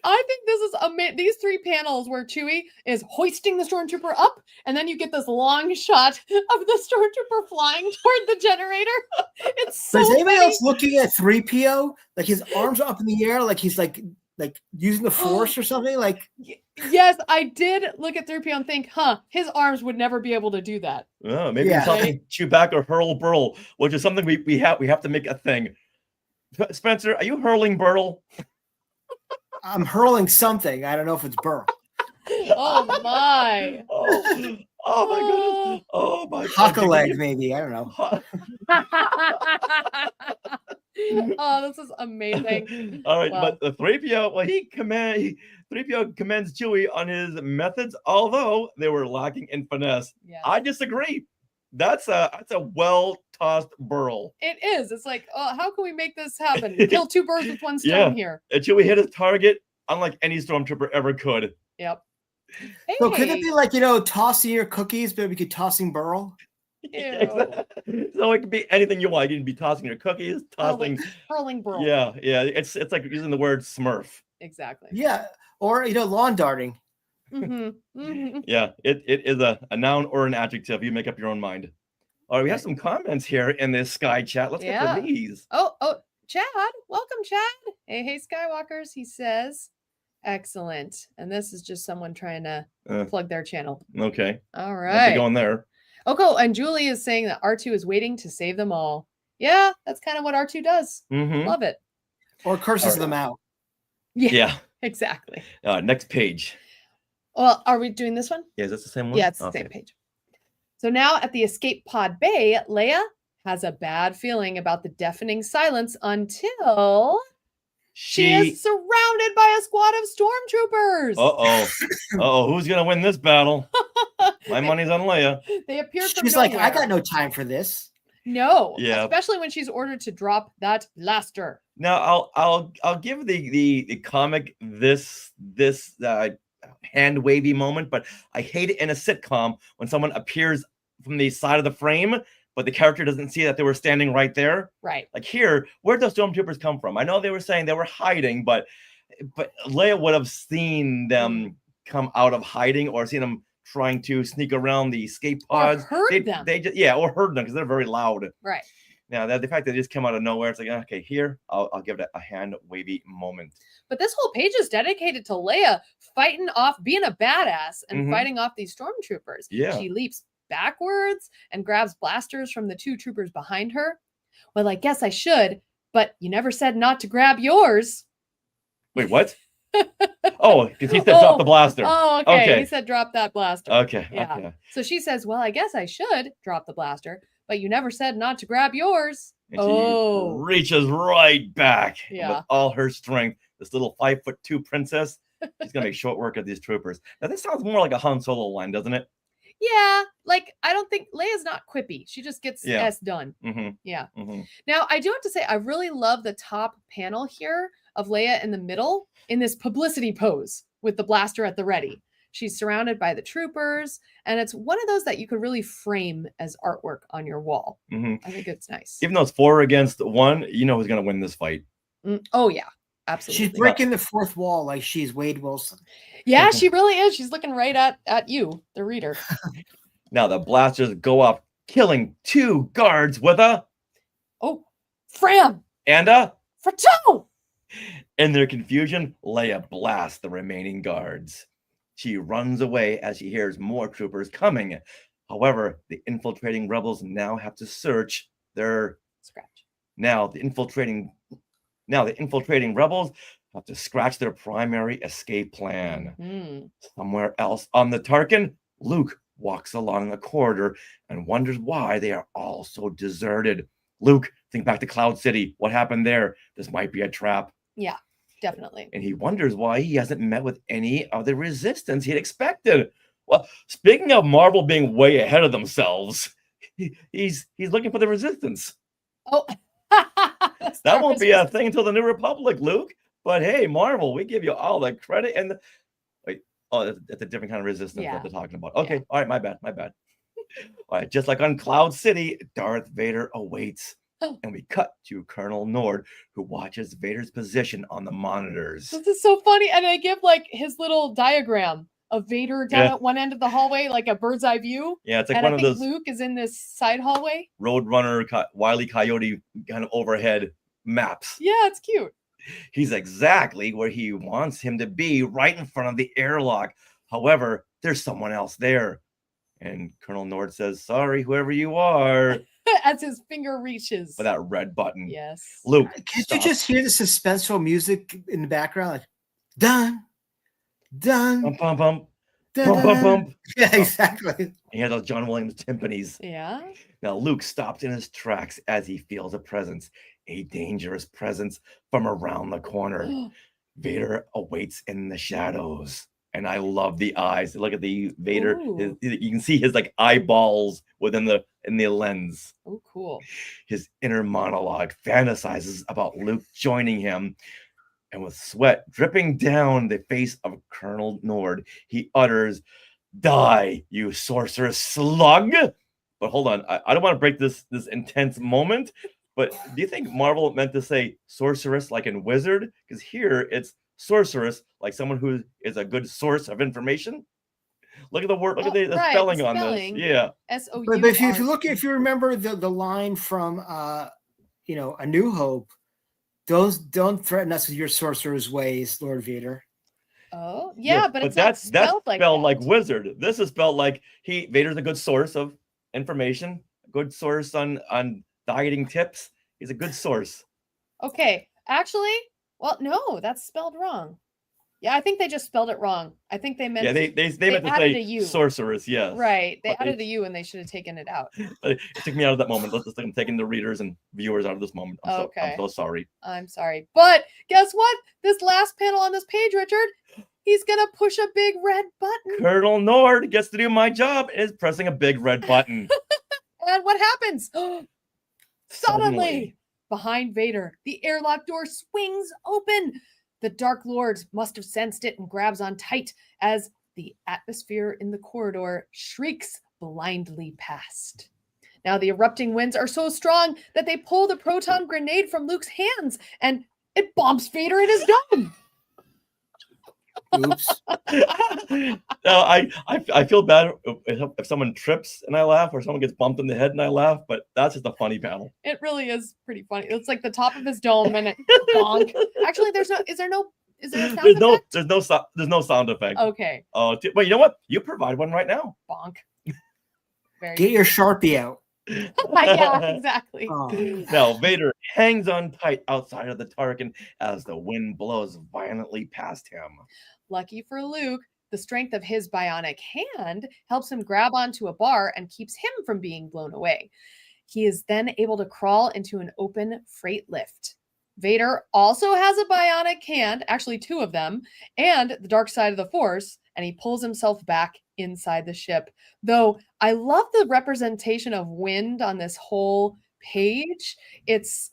I think this is amazing. These three panels where Chewie is hoisting the stormtrooper up, and then you get this long shot of the stormtrooper flying toward the generator. It's so But is anybody funny. else looking at 3PO? Like his arms are up in the air, like he's like using the force or something? Like Yes, I did look at 3PO and think, his arms would never be able to do that. Oh, maybe it's something Chewbacca hurl Burl, which is something we have to make a thing. Spencer, are you hurling Burl? I'm hurling something. I don't know if it's Burl. Oh my. Oh my goodness. Oh my Huck a leg, maybe. I don't know. Oh, this is amazing. All right, Wow. but the 3PO, well, 3PO commends Chewie on his methods, although they were lacking in finesse. Yeah. I disagree. That's a well tossed Burl. It is. It's like, how can we make this happen? Kill two birds with one stone Yeah. here. And Chewie hit his target unlike any stormtrooper ever could. Yep. So could it be like, tossing your cookies, but we could tossing Burl? So it could be anything you want. You can be tossing your cookies, tossing hurling Burl. Yeah. It's like using the word Smurf. Exactly. Yeah. Or lawn darting. Yeah, it is a noun or an adjective. You make up your own mind. All right, we have some comments here in this Sky chat. Let's get to these. Oh, Chad. Welcome, Chad. Hey, Skywalkers. He says, excellent. And this is just someone trying to plug their channel. Okay. All What's right. going there? Okay, and Julie is saying that R2 is waiting to save them all. Yeah, that's kind of what R2 does. Love it. Or curses them out. Yeah. Exactly. Next page. Well, are we doing this one? Yeah, is this the same one? Yeah, it's the same page. So now at the escape pod bay, Leia has a bad feeling about the deafening silence until she is surrounded by a squad of stormtroopers. Who's gonna win this battle? My money's on Leia. They appear from She's nowhere. like, I got no time for this. No. Yeah. Especially when she's ordered to drop that blaster. Now I'll give the comic this hand wavy moment, but I hate it in a sitcom when someone appears from the side of the frame, but the character doesn't see that they were standing right there. Right. Like here, where do stormtroopers come from? I know they were saying they were hiding, but Leia would have seen them come out of hiding or seen them trying to sneak around the escape pods. Or heard them. They just or heard them because they're very loud. Right. Now, the fact that they just come out of nowhere, it's like, okay, here, I'll give it a hand wavy moment. But this whole page is dedicated to Leia fighting off, being a badass and fighting off these stormtroopers. Yeah. She leaps backwards and grabs blasters from the two troopers behind her. Well, I guess I should, but you never said not to grab yours. Wait, what? Oh, because he said drop the blaster. Oh, okay. He said drop that blaster. Okay. Yeah. Okay. So she says, well, I guess I should drop the blaster, but you never said not to grab yours. And she reaches right back with all her strength. This little 5'2" princess She's gonna make short work of these troopers. Now this sounds more like a Han Solo line, doesn't it? Yeah, like I don't think Leia's not quippy. She just gets Yeah. S done. Mm-hmm. Yeah. Mm-hmm. Now, I do have to say, I really love the top panel here of Leia in the middle in this publicity pose with the blaster at the ready. She's surrounded by the troopers, and it's one of those that you could really frame as artwork on your wall. Mm-hmm. I think it's nice. Even though it's 4 against 1, you know who's gonna win this fight. Oh, yeah, absolutely. She's breaking the fourth wall like she's Wade Wilson. Yeah, she really is. She's looking right at you, the reader. Now the blasters go off, killing 2 guards with a Fram! and a. Frato! In their confusion, Leia blasts the remaining guards. She runs away as she hears more troopers coming. However, the infiltrating rebels now have to search their Scratch. Now the infiltrating rebels have to scratch their primary escape plan. Mm. Somewhere else on the Tarkin, Luke walks along the corridor and wonders why they are all so deserted. Luke, think back to Cloud City. What happened there? This might be a trap. Yeah, definitely. And he wonders why he hasn't met with any of the resistance he'd expected. Well, speaking of Marvel being way ahead of themselves, he's looking for the resistance. Oh, That won't be a thing until the New Republic, Luke. But hey, Marvel, we give you all the credit. And wait, that's a different kind of resistance that they're talking about. Okay, all right, my bad. All right, just like on Cloud City, Darth Vader awaits. And we cut to Colonel Nord, who watches Vader's position on the monitors. This is so funny. And I give like his little diagram of Vader down at one end of the hallway, like a bird's eye view. Yeah, it's like and one I of think those Luke is in this side hallway. Roadrunner, Wile E. Coyote kind of overhead maps. Yeah, it's cute. He's exactly where he wants him to be, right in front of the airlock. However, there's someone else there. And Colonel Nord says, sorry, whoever you are. As his finger reaches For that red button. Yes. Luke, Can't you just hear the suspenseful music in the background? Like, dun, dun, Bump, bump, bump. dun, Bump, bump, bump. Yeah, exactly. He had those John Williams timpanis. Yeah. Now, Luke stops in his tracks as he feels a presence, a dangerous presence from around the corner. Vader awaits in the shadows. And I love the eyes. Look at the Vader. You can see his like eyeballs within the lens. Oh, cool. His inner monologue fantasizes about Luke joining him. And with sweat dripping down the face of Colonel Nord, he utters, die, you sorcerous slug. But hold on, I don't want to break this intense moment. But do you think Marvel meant to say sorceress like in wizard? Because here it's sorceress, like someone who is a good source of information. Look at the word. Look at the spelling on this. Yeah. S-O-U. But if you remember the line from A New Hope, don't threaten us with your sorcerer's ways, Lord Vader. Oh yeah, but it's that's spelled like wizard. This is spelled like Vader's a good source of information, a good source on dieting tips. He's a good source. Okay, actually. Well, no, that's spelled wrong. Yeah, I think they just spelled it wrong. I think they meant they meant to say sorceress, yes. Right. They added the U and they should have taken it out. It took me out of that moment. I'm taking the readers and viewers out of this moment. I'm so sorry. I'm sorry. But guess what? This last panel on this page, Richard, he's gonna push a big red button. Colonel Nord gets to do my job and is pressing a big red button. And what happens? Suddenly, behind Vader, the airlock door swings open. The Dark Lord must have sensed it and grabs on tight as the atmosphere in the corridor shrieks blindly past. Now, the erupting winds are so strong that they pull the proton grenade from Luke's hands and it bombs Vader in his dome. Oops. No, I feel bad if someone trips and I laugh, or someone gets bumped in the head and I laugh, but that's just a funny panel. It really is pretty funny. It's like the top of his dome and it bonk. Actually, is there a sound effect? There's no sound effect. Okay. Oh, but you know what? You provide one right now. Bonk. Get your Sharpie out. Yeah, exactly. Oh. Now, Vader hangs on tight outside of the Tarkin as the wind blows violently past him. Lucky for Luke, the strength of his bionic hand helps him grab onto a bar and keeps him from being blown away. He is then able to crawl into an open freight lift. Vader also has a bionic hand, actually 2 of them, and the dark side of the Force, and he pulls himself back inside the ship. Though I love the representation of wind on this whole page. It's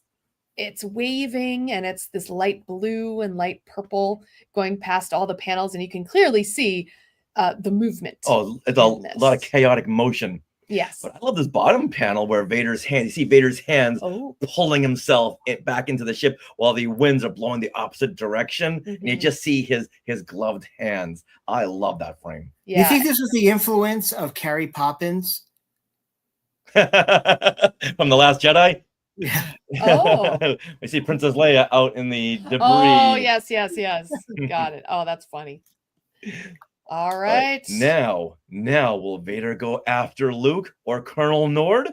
waving and it's this light blue and light purple going past all the panels, and you can clearly see the movement. Oh, it's a in lot of this. chaotic motion. Yes. But I love this bottom panel where Vader's hand, you see Vader's hands Oh. pulling himself back into the ship while the winds are blowing the opposite direction. And you Mhm. just see his gloved hands. I love that frame. You Yeah. think this was the influence of Carrie Poppins? From The Last Jedi. Yeah. Oh. We see Princess Leia out in the debris. Oh, yes. Got it. Oh, that's funny. All All right. Now will Vader go after Luke or Colonel Nord?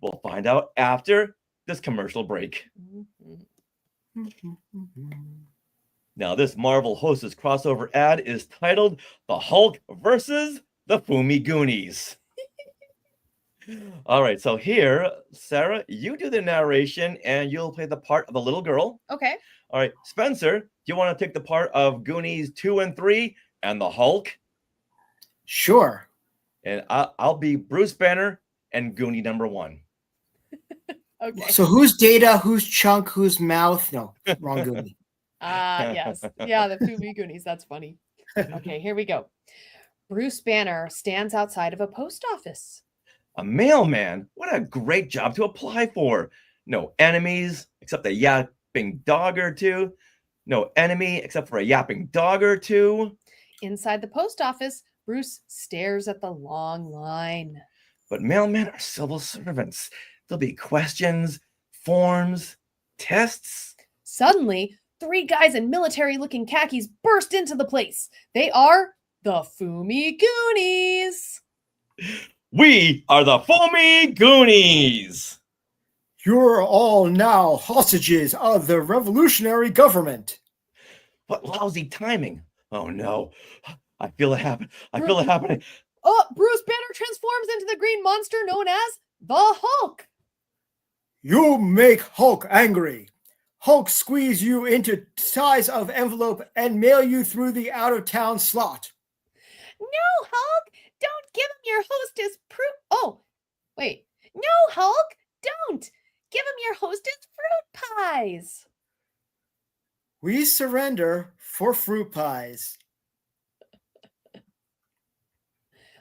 We'll find out after this commercial break. Mhm. Now, this Marvel Hostess crossover ad is titled The Hulk versus the Fumi Goonies. All right, so here, Sarah, you do the narration and you'll play the part of the little girl. Okay. All right, Spencer, do you want to take the part of Goonies 2 and 3 and the Hulk? Sure. And I'll be Bruce Banner and Goonie number 1. Okay. So who's Data? Who's Chunk? Who's Mouth? No, wrong Goonie. Yes. Yeah, the Fumi Goonies. That's funny. Okay, here we go. Bruce Banner stands outside of a post office. A mailman? What a great job to apply for. No enemies except a yapping dog or two. No enemy except for a yapping dog or two. Inside the post office, Bruce stares at the long line. But mailmen are civil servants. There'll be questions, forms, tests. Suddenly, 3 guys in military-looking khakis burst into the place. They are the Fumi Goonies. We are the Fumi Goonies. You're all now hostages of the revolutionary government. What lousy timing. Oh no. I feel it happen. I feel it happening. Oh, Bruce Banner transforms into the green monster known as the Hulk. You make Hulk angry. Hulk squeeze you into size of envelope and mail you through the out-of-town slot. No, Hulk, don't give him your hostess proof. Oh, wait. No, Hulk, don't give him your hostess fruit pies. We surrender for fruit pies.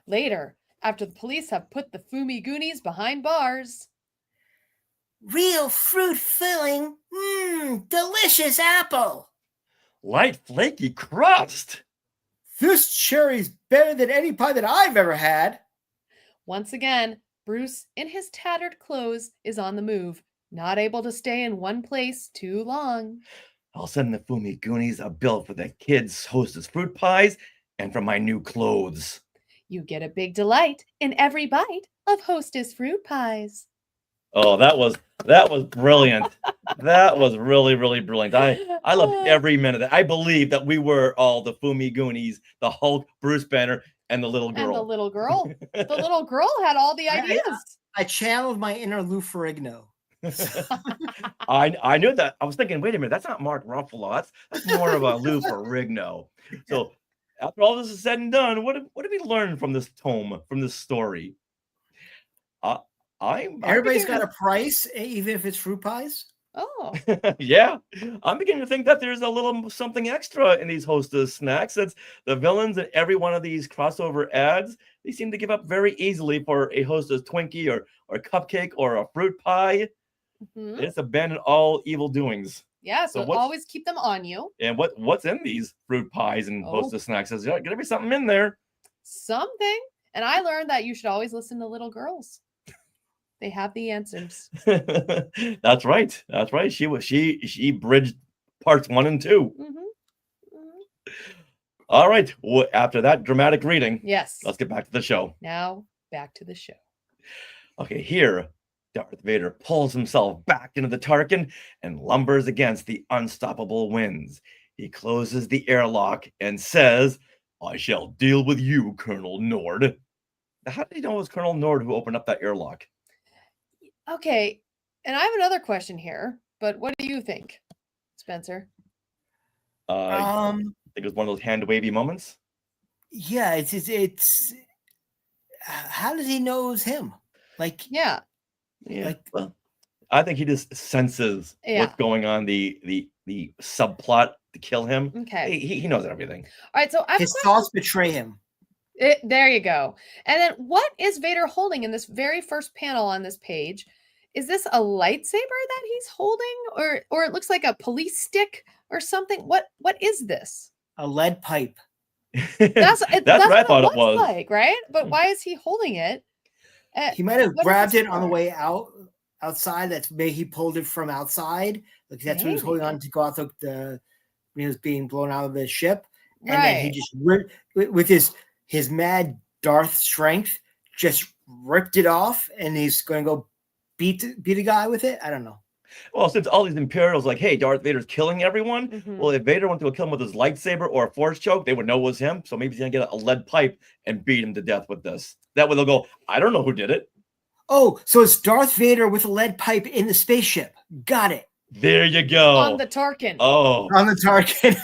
Later, after the police have put the Fumi Goonies behind bars. Real fruit filling. Delicious apple. Light flaky crust. This cherry's better than any pie that I've ever had. Once again, Bruce, in his tattered clothes, is on the move, not able to stay in one place too long. I'll send the Fumi Goonies a bill for the kids' hostess fruit pies and for my new clothes. You get a big delight in every bite of hostess fruit pies. Oh, that was brilliant. That was really, really brilliant. I loved every minute of that. I believe that we were all the Fumi Goonies, the Hulk, Bruce Banner, and the little girl. And the little girl. The little girl had all the ideas. I channeled my inner Lou Ferrigno. I knew that. I was thinking, wait a minute, that's not Mark Ruffalo. That's more of a Lou Ferrigno. So after all this is said and done, what have we learned from this tome, from this story? Everybody's got a price, even if it's fruit pies. Oh. Yeah, I'm beginning to think that there's a little something extra in these hostess snacks. That's the villains in every one of these crossover ads. They seem to give up very easily for a hostess Twinkie or a cupcake or a fruit pie. Mhm. It's abandoned all evil doings. Yeah, so always keep them on you. And what's in these fruit pies and hostess snacks? There's gonna be something in there. Something. And I learned that you should always listen to little girls. They have the answers. That's right. That's right. She bridged parts 1 and 2. All right. Well, after that dramatic reading, yes, let's get back to the show. Now back to the show. Okay, here Darth Vader pulls himself back into the Tarkin and lumbers against the unstoppable winds. He closes the airlock and says, "I shall deal with you, Colonel Nord." Now, how did he know it was Colonel Nord who opened up that airlock? Okay, and I have another question here, but what do you think? Spencer. I think it was one of those hand wavy moments. Yeah, it's how does he know it was him? Like, Yeah. Yeah. Like- Well, I think he just senses Yeah. what's going on, the subplot to kill him. Okay. He knows everything. All right. So I have a his question. thoughts betray him. There you go. And then what is Vader holding in this very first panel on this page? Is this a lightsaber that he's holding, or it looks like a police stick or something? What is this? A lead pipe. That's what I thought it was. like, right? But why is he holding it? He might have What is grabbed this it on the for? way outside. That's maybe he pulled it from outside. Like that's what he was holding on to go out the when he was being blown out of the ship. And then he just ripped with his mad Darth strength, just ripped it off, and he's going to go beat a guy with it. I don't know. Well, since all these Imperials like, hey, Darth Vader's killing everyone. Mhm. Well, if Vader went to kill him with his lightsaber or a force choke, they would know it was him. So maybe he's gonna get a lead pipe and beat him to death with this. That way they'll go, I don't know who did it. Oh, so it's Darth Vader with a lead pipe in the spaceship. Got it. There you go. on the Tarkin. Oh, On the Tarkin.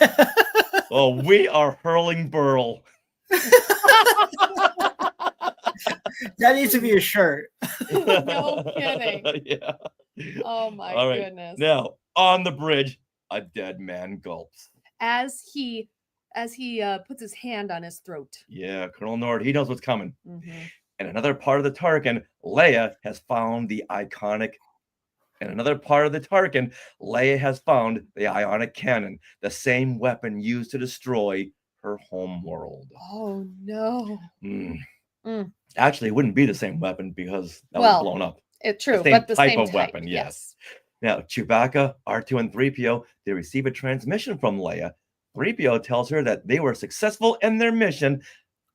well, we are hurling Burl. That needs to be a shirt. No kidding. Yeah. Oh my All right. goodness. Now, on the bridge, a dead man gulps. As he puts his hand on his throat. Yeah, Colonel Nord, he knows what's coming. Mhm. In another part of the Tarkin, Leia has found the iconic. In another part of the Tarkin, Leia has found the ionic cannon, the same weapon used to destroy her home world. Oh no. Mm. Mm. Actually, it wouldn't be the same weapon because that Well, was blown up. It's true, same but the type same of type. weapon, yes. Now, Chewbacca, R2, and 3PO, they receive a transmission from Leia. 3PO tells her that they were successful in their mission,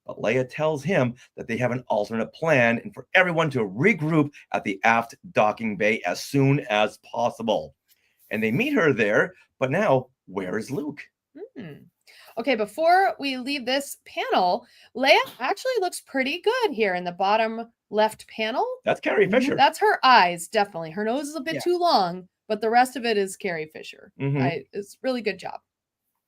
but Leia tells him that they have an alternate plan and for everyone to regroup at the aft docking bay as soon as possible. And they meet her there, but now, where is Luke? Mm. Okay, before we leave this panel, Leia actually looks pretty good here in the bottom left panel. That's Carrie Fisher. That's her eyes, definitely. Her nose is a bit Yeah. too long, but the rest of it is Carrie Fisher. Mhm. It's really good job.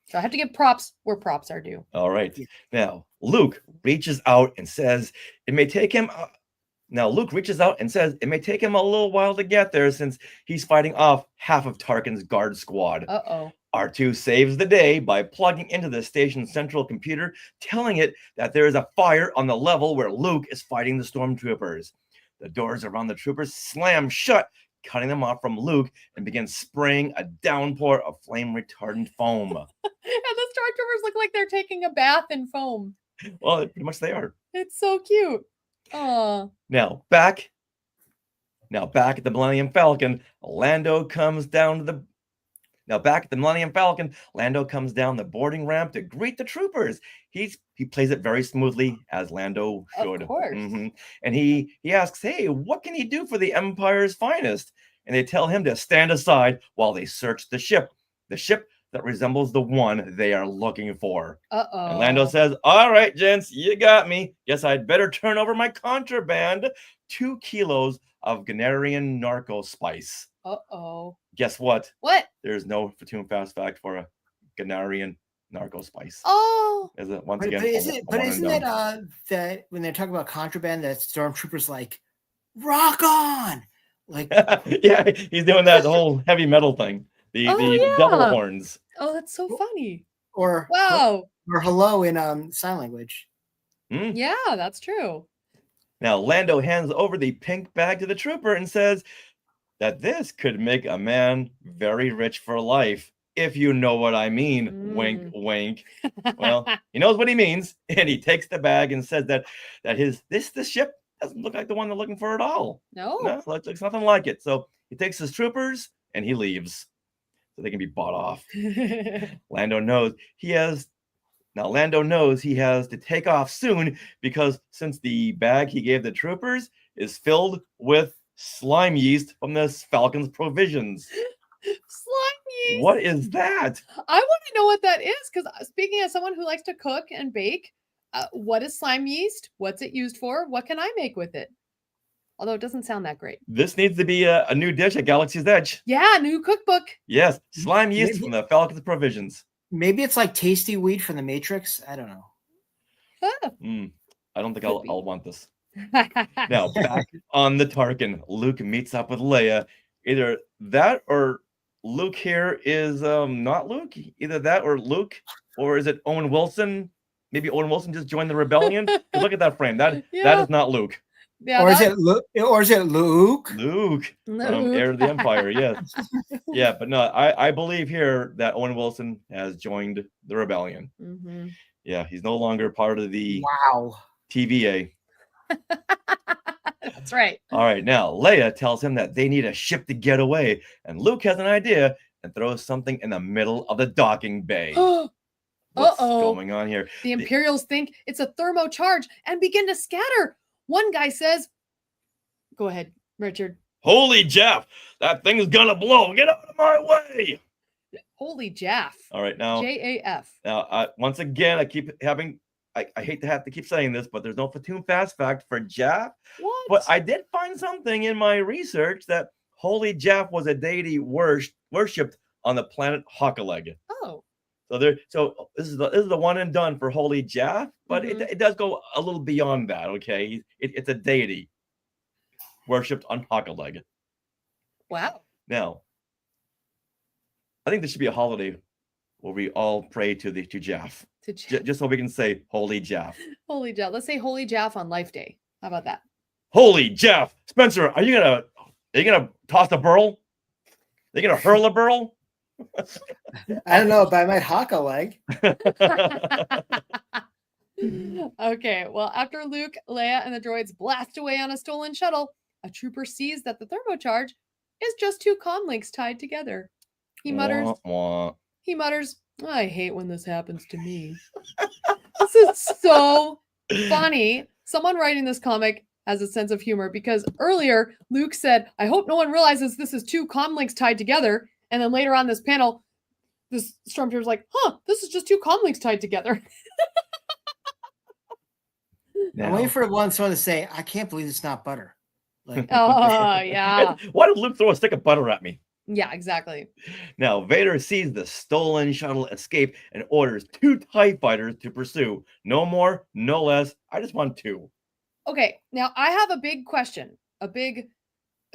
So I have to give props where props are due. All right. Yeah. Now, Luke reaches out and says it may take him. Luke reaches out and says it may take him a little while to get there since he's fighting off half of Tarkin's guard squad. Uh-oh. R2 saves the day by plugging into the station's central computer, telling it that there is a fire on the level where Luke is fighting the stormtroopers. The doors around the troopers slam shut, cutting them off from Luke, and begin spraying a downpour of flame-retardant foam. And the stormtroopers look like they're taking a bath in foam. Well, pretty much they are. It's so cute. Oh. Now back at the Millennium Falcon, Lando comes down the boarding ramp to greet the troopers. He plays it very smoothly, as Lando should. Of course. And he asks, hey, what can he do for the Empire's finest? And they tell him to stand aside while they search the ship that resembles the one they are looking for. Uh-oh. And Lando says, all right, gents, you got me. Guess I'd better turn over my contraband. 2 kilos of Ghanarian narco spice. Uh-oh. Guess what? What? There's no Fatum Fast Fact for a Ghanarian narco spice. Oh. Is it once But again? isn't it that when they're talking about contraband, that stormtroopers like rock on, like yeah, he's doing that whole heavy metal thing. The devil yeah. horns. Oh, that's so funny. or Wow. or hello in sign language. Mm. Yeah, that's true. Now Lando hands over the pink bag to the trooper and says that this could make a man very rich for life, if you know what I mean. Wink, wink. Well, he knows what he means, and he takes the bag and says that this ship doesn't look like the one they're looking for at all. No. No, it looks nothing like it. So he takes his troopers and he leaves, so they can be bought off. Lando knows he has to take off soon because since the bag he gave the troopers is filled with slime yeast from this Falcon's provisions. Slime yeast. What is that? I want to know what that is because speaking as someone who likes to cook and bake, what is slime yeast? What's it used for? What can I make with it? Although it doesn't sound that great. This needs to be a new dish at Galaxy's Edge. Yeah, new cookbook. Yes, slime yeast Maybe- from the Falcon's Provisions. Maybe it's like tasty weed from the Matrix. I don't know. I don't think Could be. I'll want this. Now, back on the Tarkin, Luke meets up with Leia. Either that or Luke here is not Luke. Either that or Luke, or is it Owen Wilson? Maybe Owen Wilson just joined the rebellion. 'Cause look at that frame. That is not Luke. Yeah, Or is it Luke? Luke from Heir of the Empire. Yes. Yeah, but no, I believe here that Owen Wilson has joined the rebellion. Mhm. Yeah, he's no longer part of the Wow. TVA. That's right. All right, now Leia tells him that they need a ship to get away, and Luke has an idea and throws something in the middle of the docking bay. What's Uh-oh. going on here? The Imperials think it's a thermocharge and begin to scatter. One guy says, go ahead, Richard. Holy Jeff, that thing's gonna blow. Get out of my way. Holy Jaff. All right, now, J-A-F. once again, I keep having, I hate to have to keep saying this, but there's no Platoon Fast Fact for Jaff. What? But I did find something in my research that Holy Jaff was a deity worshipped on the planet Hockaleg. Oh. So this is the one and done for Holy Jaff, but Mhm. it does go a little beyond that. Okay, it's a deity worshipped on Hockaleg. Wow. Now, I think there should be a holiday where we all pray to Jaff, To Jaff. just so we can say Holy Jaff. Holy Jaff. Let's say Holy Jaff on Life Day. How about that? Holy Jaff, Spencer, are you gonna toss a burl? Are you gonna hurl a burl? I don't know, but I might hawk a leg. Okay, well, after Luke, Leia, and the droids blast away on a stolen shuttle, a trooper sees that the thermocharge is just two comlinks tied together. He mutters, Wah, wah. I hate when this happens to me. This is so funny. Someone writing this comic has a sense of humor because earlier Luke said, I hope no one realizes this is two comlinks tied together. And then later on this panel, this stormtrooper's like, this is just two comlinks tied together. I'm waiting for someone to say, I can't believe it's not butter. Like, Oh, yeah. Why did Luke throw a stick of butter at me? Yeah, exactly. Now, Vader sees the stolen shuttle escape and orders 2 TIE fighters to pursue. No more, no less. I just want 2. Okay, now I have a big question. A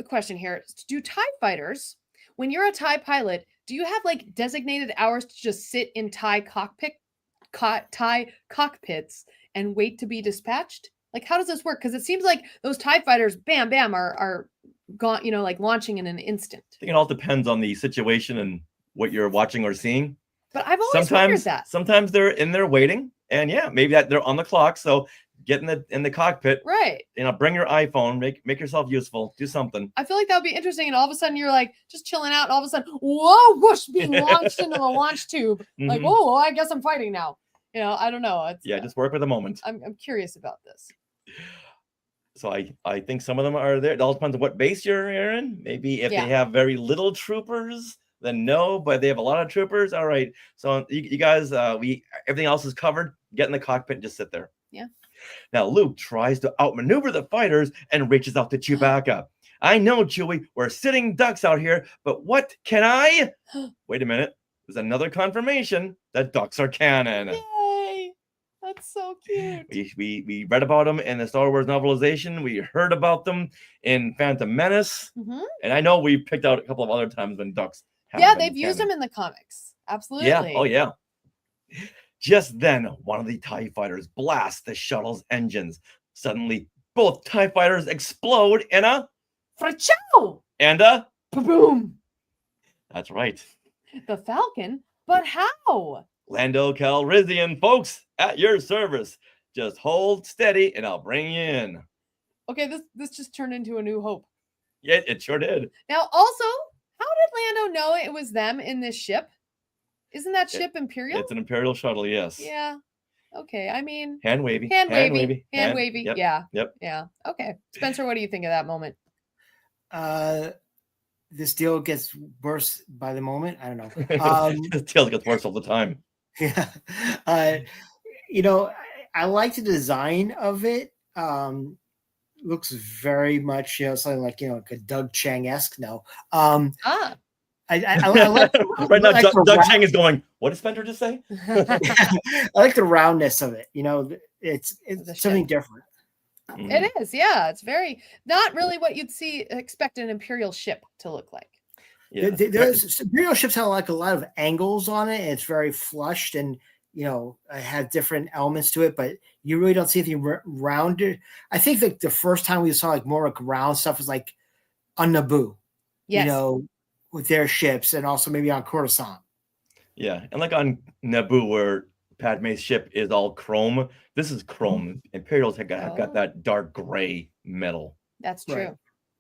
question here. Do TIE fighters, when you're a TIE pilot, do you have like designated hours to just sit in TIE cockpits and wait to be dispatched? Like, how does this work? Because it seems like those TIE fighters, bam, bam, are gone, like launching in an instant. I think it all depends on the situation and what you're watching or seeing. But I've always wondered that. Sometimes they're in there waiting, and yeah, maybe that they're on the clock. So get in the cockpit, Right. Bring your iPhone, make yourself useful, do something. I feel like that would be interesting. And all of a sudden you're like just chilling out, and all of a sudden, whoa, whoosh, being launched into the launch tube. Like, Mhm. oh, I guess I'm fighting now. I don't know. It's, Just work with the moment. I'm curious about this. So I think some of them are there. It all depends on what base you're in. Maybe if Yeah. they have very little troopers, then no. But they have a lot of troopers. All right. So you guys, everything else is covered. Get in the cockpit and just sit there. Yeah. Now Luke tries to outmaneuver the fighters and reaches out to Chewbacca. I know, Chewie, we're sitting ducks out here, but what can I? Wait a minute. There's another confirmation that ducks are canon. Yay! That's so cute. We read about them in the Star Wars novelization. We heard about them in Phantom Menace. Mhm. And I know we picked out a couple of other times when ducks have Yeah, been they've used canon. them in the comics. Absolutely. Yeah. Oh, yeah. Just then, one of the TIE fighters blasts the shuttle's engines. Suddenly, both TIE fighters explode in a Fra-chow! and a. Boom! That's right. The Falcon? But how? Lando Calrissian, folks, at your service. Just hold steady and I'll bring you in. Okay, this just turned into A New Hope. Yeah, it sure did. Now, also, how did Lando know it was them in this ship? Isn't that ship Imperial? It's an Imperial shuttle, yes. Yeah. Okay. I mean, Hand wavy. hand wavy. Yep. Yeah. Yep. Yeah. Okay. Spencer, what do you think of that moment? this deal gets worse by the moment. I don't know. The tail gets worse all the time. Yeah. I like the design of it. looks very much, something like, like a Doug Chang-esque. No. Ah. I like right now, like Doug Chang is going, what did Spencer just say? I like the roundness of it. It's The something ship. different. It is, yeah. It's very not really what you'd expect an Imperial ship to look like. Yeah. There's Imperial ships have like a lot of angles on it, and it's very flushed, and have different elements to it, but you really don't see anything rounded. I think like the first time we saw like more like round stuff was like on Naboo, Yes. with their ships, and also maybe on Coruscant. Yeah, and like on Naboo, where Padme's ship is all chrome, this is chrome. Imperials have got that dark gray metal. That's true.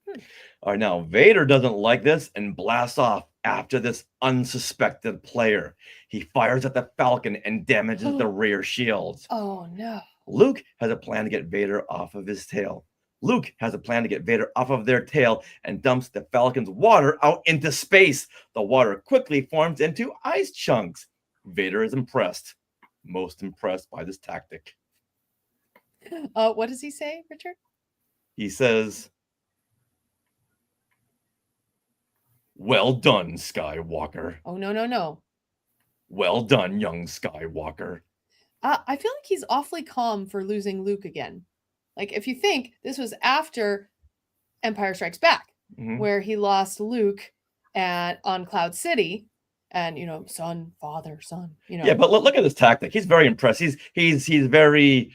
Right. All right, now Vader doesn't like this and blasts off after this unsuspected player. He fires at the Falcon and damages the rear shields. Oh no. Luke has a plan to get Vader off of his tail. Luke has a plan to get Vader off of their tail and dumps the Falcon's water out into space. The water quickly forms into ice chunks. Vader is impressed, most impressed by this tactic. What does he say, Richard? He says, "Well done, Skywalker. Oh no. Well done, young Skywalker." I feel like he's awfully calm for losing Luke again. Like, if you think this was after Empire Strikes Back, where he lost Luke on Cloud City, and son, father, son. Yeah, but look at this tactic. He's very impressed. He's very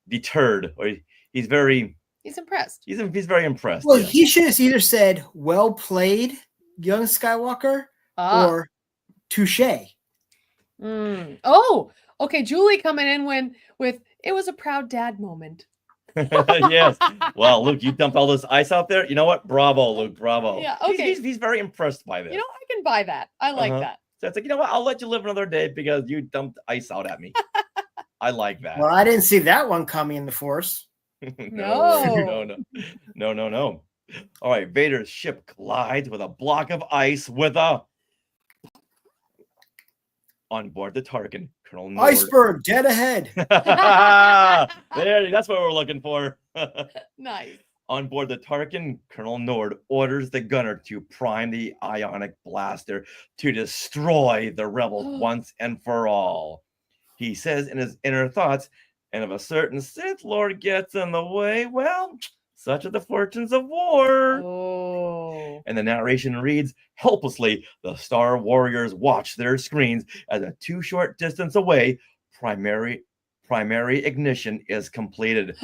deterred, or he's impressed. He's very impressed. Well, yes. he should have either said "Well played, young Skywalker," or "Touche." Oh, okay. Julie coming in with it was a proud dad moment. Yes. Well, Luke, you dumped all this ice out there. You know what? Bravo, Luke. Bravo. Yeah. Okay. He's very impressed by this. I can buy that. I like that. So it's like, you know what? I'll let you live another day because you dumped ice out at me. I like that. Well, I didn't see that one coming in the Force. No. All right, Vader's ship collides with a block of ice on board the Tarkin, Colonel Nord. Iceberg, dead ahead. There, that's what we're looking for. Nice. On board the Tarkin, Colonel Nord orders the gunner to prime the ionic blaster to destroy the rebels once and for all. He says in his inner thoughts, and if a certain Sith Lord gets in the way, well, such are the fortunes of war. Oh. And the narration reads, helplessly, the Star Warriors watch their screens as a too short distance away, primary ignition is completed.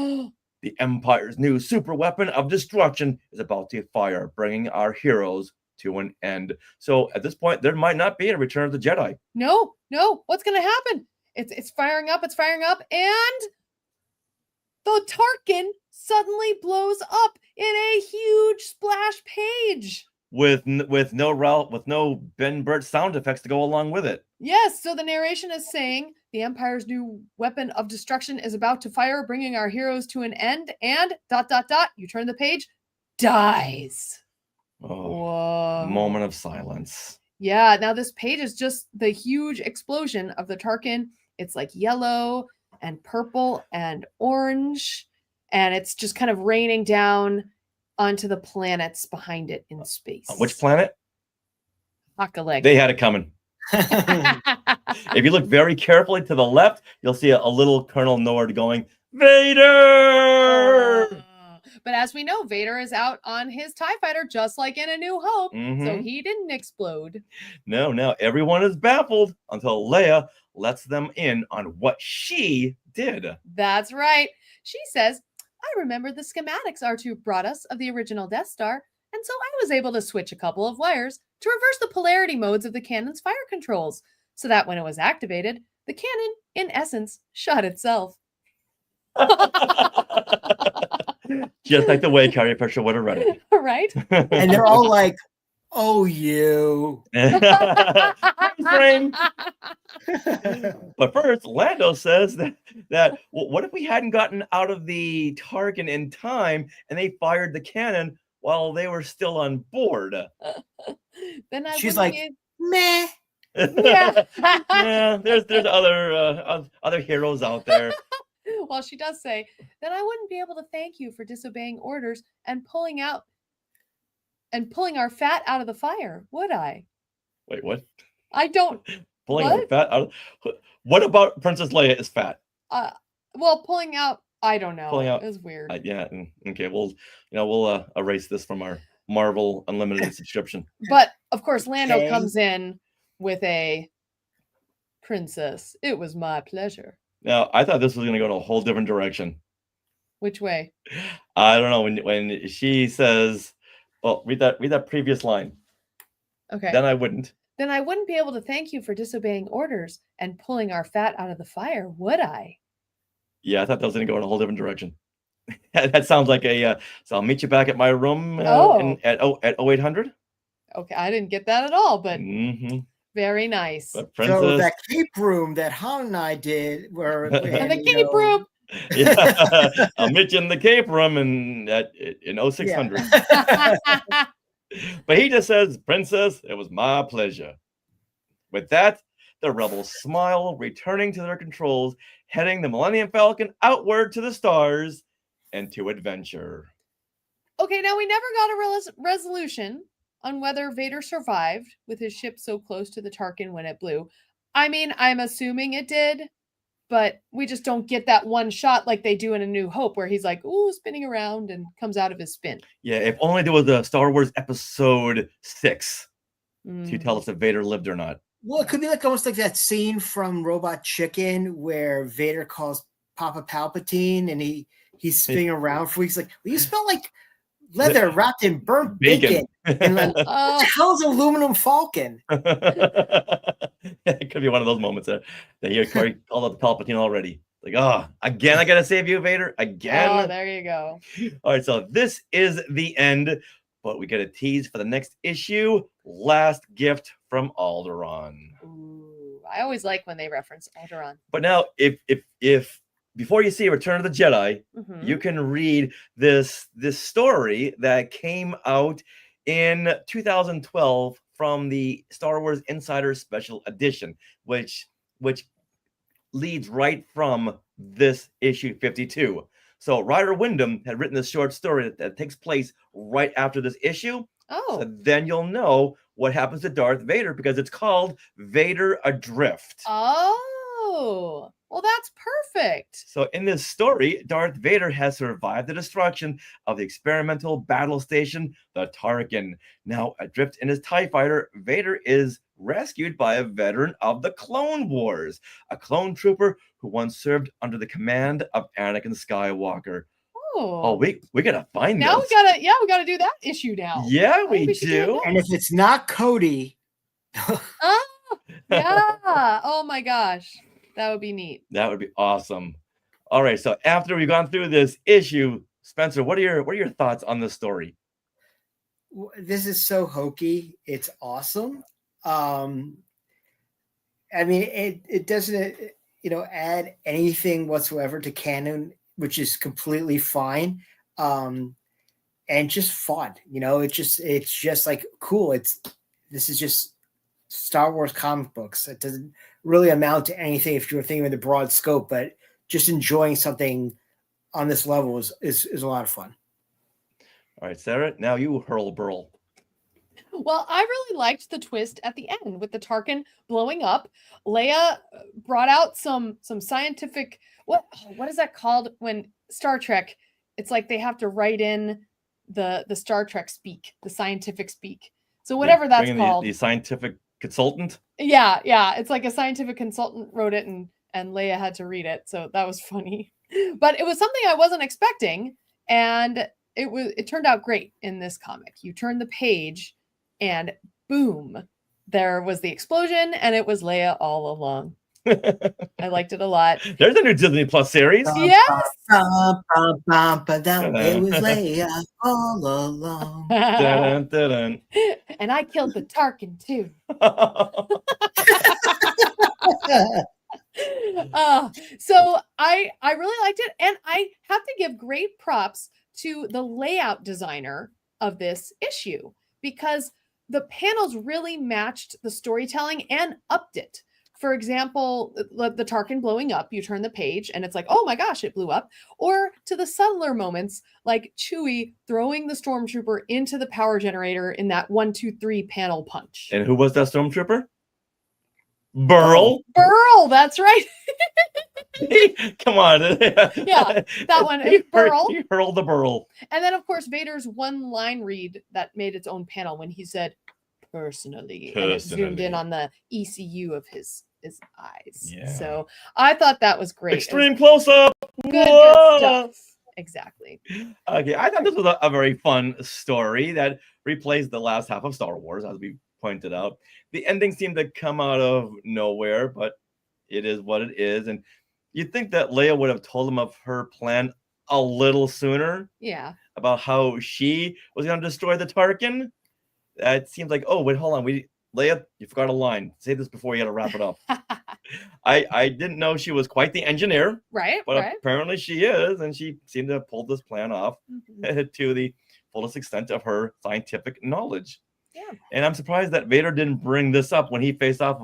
The Empire's new super weapon of destruction is about to fire, bringing our heroes to an end. So at this point, there might not be a Return of the Jedi. No. What's going to happen? It's firing up, and the Tarkin suddenly blows up in a huge splash page with no Ben Burt sound effects to go along with it. Yes, so the narration is saying the Empire's new weapon of destruction is about to fire, bringing our heroes to an end, and ... you turn the page, dies. Oh, whoa. Moment of silence. Yeah, now this page is just the huge explosion of the Tarkin. It's like yellow and purple and orange, and it's just kind of raining down onto the planets behind it in space. Which planet? Akaleg. They had it coming. If you look very carefully to the left, you'll see a little Colonel Nord going, Vader! But as we know, Vader is out on his TIE fighter, just like in A New Hope. So he didn't explode. No, everyone is baffled until Leia lets them in on what she did. That's right. She says, I remember the schematics R2 brought us of the original Death Star, and so I was able to switch a couple of wires to reverse the polarity modes of the cannon's fire controls, so that when it was activated, the cannon, in essence, shot itself. Just like the way Carrie Fisher would have read it. Right? And they're all like, oh, you. Frame. But first, Lando says that what if we hadn't gotten out of the Tarkin in time and they fired the cannon while they were still on board? Then she's like, meh. Yeah. Yeah, there's other heroes out there. Well, she does say, then I wouldn't be able to thank you for disobeying orders and pulling our fat out of the fire, would I? Wait, what? I don't. Pulling What? our fat out? What about Princess Leia is fat? Well, pulling out. I don't know. Pulling out. It was weird. Yeah. Okay. We'll erase this from our Marvel Unlimited subscription. But of course, Lando Okay. comes in with a princess. It was my pleasure. Now, I thought this was going to go in a whole different direction. Which way? I don't know when she says, "Well, read that previous line." Okay. Then I wouldn't. Then I wouldn't be able to thank you for disobeying orders and pulling our fat out of the fire, would I? Yeah, I thought that was going to go in a whole different direction. That sounds like a. So I'll meet you back at my room at 0800. Okay, I didn't get that at all, but Mm-hmm. very nice. But So Princess, that cape room that Han and I did, where And the cape room. yeah, I'll meet you in the cape room in 0600. But he just says, "Princess, it was my pleasure." With that, the rebels smile, returning to their controls, heading the Millennium Falcon outward to the stars and to adventure. Okay, now we never got a resolution on whether Vader survived with his ship so close to the Tarkin when it blew. I mean, I'm assuming it did, but we just don't get that one shot like they do in A New Hope, where he's like, ooh, spinning around and comes out of his spin. Yeah, if only there was a Star Wars Episode 6 to Mm. tell us if Vader lived or not. Well, it could be like almost like that scene from Robot Chicken where Vader calls Papa Palpatine and he's spinning around for weeks. Like, well, you smell like leather wrapped in burnt bacon. And like, what the hell's aluminum falcon? It could be one of those moments that he called out the Palpatine already. Like, again, I gotta save you, Vader. Again. Oh, there you go. All right, so this is the end, but we get a tease for the next issue. Last gift from Alderaan. Ooh, I always like when they reference Alderaan. But now, if before you see Return of the Jedi, Mhm. you can read this story that came out in 2012 from the Star Wars Insider Special Edition, which leads right from this issue 52. So Ryder Wyndham had written this short story that takes place right after this issue. Oh, So then you'll know what happens to Darth Vader because it's called Vader Adrift. oh, well, that's perfect. So in this story, Darth Vader has survived the destruction of the experimental battle station, the Tarkin. Now adrift in his TIE fighter, Vader is rescued by a veteran of the Clone Wars, a clone trooper who once served under the command of Anakin Skywalker. Oh, we gotta find now this. we gotta do that issue now. Yeah, I think we we should do it do. now. And if it's not Cody, Oh, yeah. Oh my gosh, that would be neat. That would be awesome. All right, so after we've gone through this issue, Spencer, what are your thoughts on this story? this is so hokey. It's awesome. I mean, it doesn't, add anything whatsoever to canon, which is completely fine. And just fun, it's just like cool. This is just Star Wars comic books. It doesn't really amount to anything if you're thinking of the broad scope, but just enjoying something on this level is a lot of fun. All right, Sarah, now you hurl burl. Well, I really liked the twist at the end with the Tarkin blowing up. Leia brought out some scientific what is that called when Star Trek? It's like they have to write in the Star Trek speak, the scientific speak. So whatever that's called. The scientific consultant. Yeah, it's like a scientific consultant wrote it and Leia had to read it. So that was funny. But it was something I wasn't expecting, and it turned out great in this comic. You turn the page and boom, there was the explosion, and it was Leia all along. I liked it a lot. There's a new Disney Plus series. Yes. It was Leia all along. Dun, dun, dun. And I killed the Tarkin too. So I really liked it, and I have to give great props to the layout designer of this issue because the panels really matched the storytelling and upped it for example, the Tarkin blowing up, you turn the page and it's like, oh my gosh, it blew up. Or to the subtler moments, like Chewie throwing the stormtrooper into the power generator in that 1, 2, 3 panel punch. And who was that stormtrooper? Burl. Burl, that's right. Come on. Yeah, that one. Burl. He hurled the Burl. And then, of course, Vader's one line read that made its own panel when he said, personally. And it zoomed in on the ECU of his eyes. Yeah. So I thought that was great. Extreme close up. Good stuff. Exactly. Okay, I thought this was a very fun story that replays the last half of Star Wars, as we pointed out. The ending seemed to come out of nowhere, but it is what it is. And you'd think that Leia would have told him of her plan a little sooner. Yeah. About how she was going to destroy the Tarkin. It seems like, oh, wait, hold on. Leia, you forgot a line. Say this before you got to wrap it up. I didn't know she was quite the engineer. Right, but right. apparently she is, and she seemed to have pulled this plan off to the fullest extent of her scientific knowledge. Yeah. And I'm surprised that Vader didn't bring this up when he faced off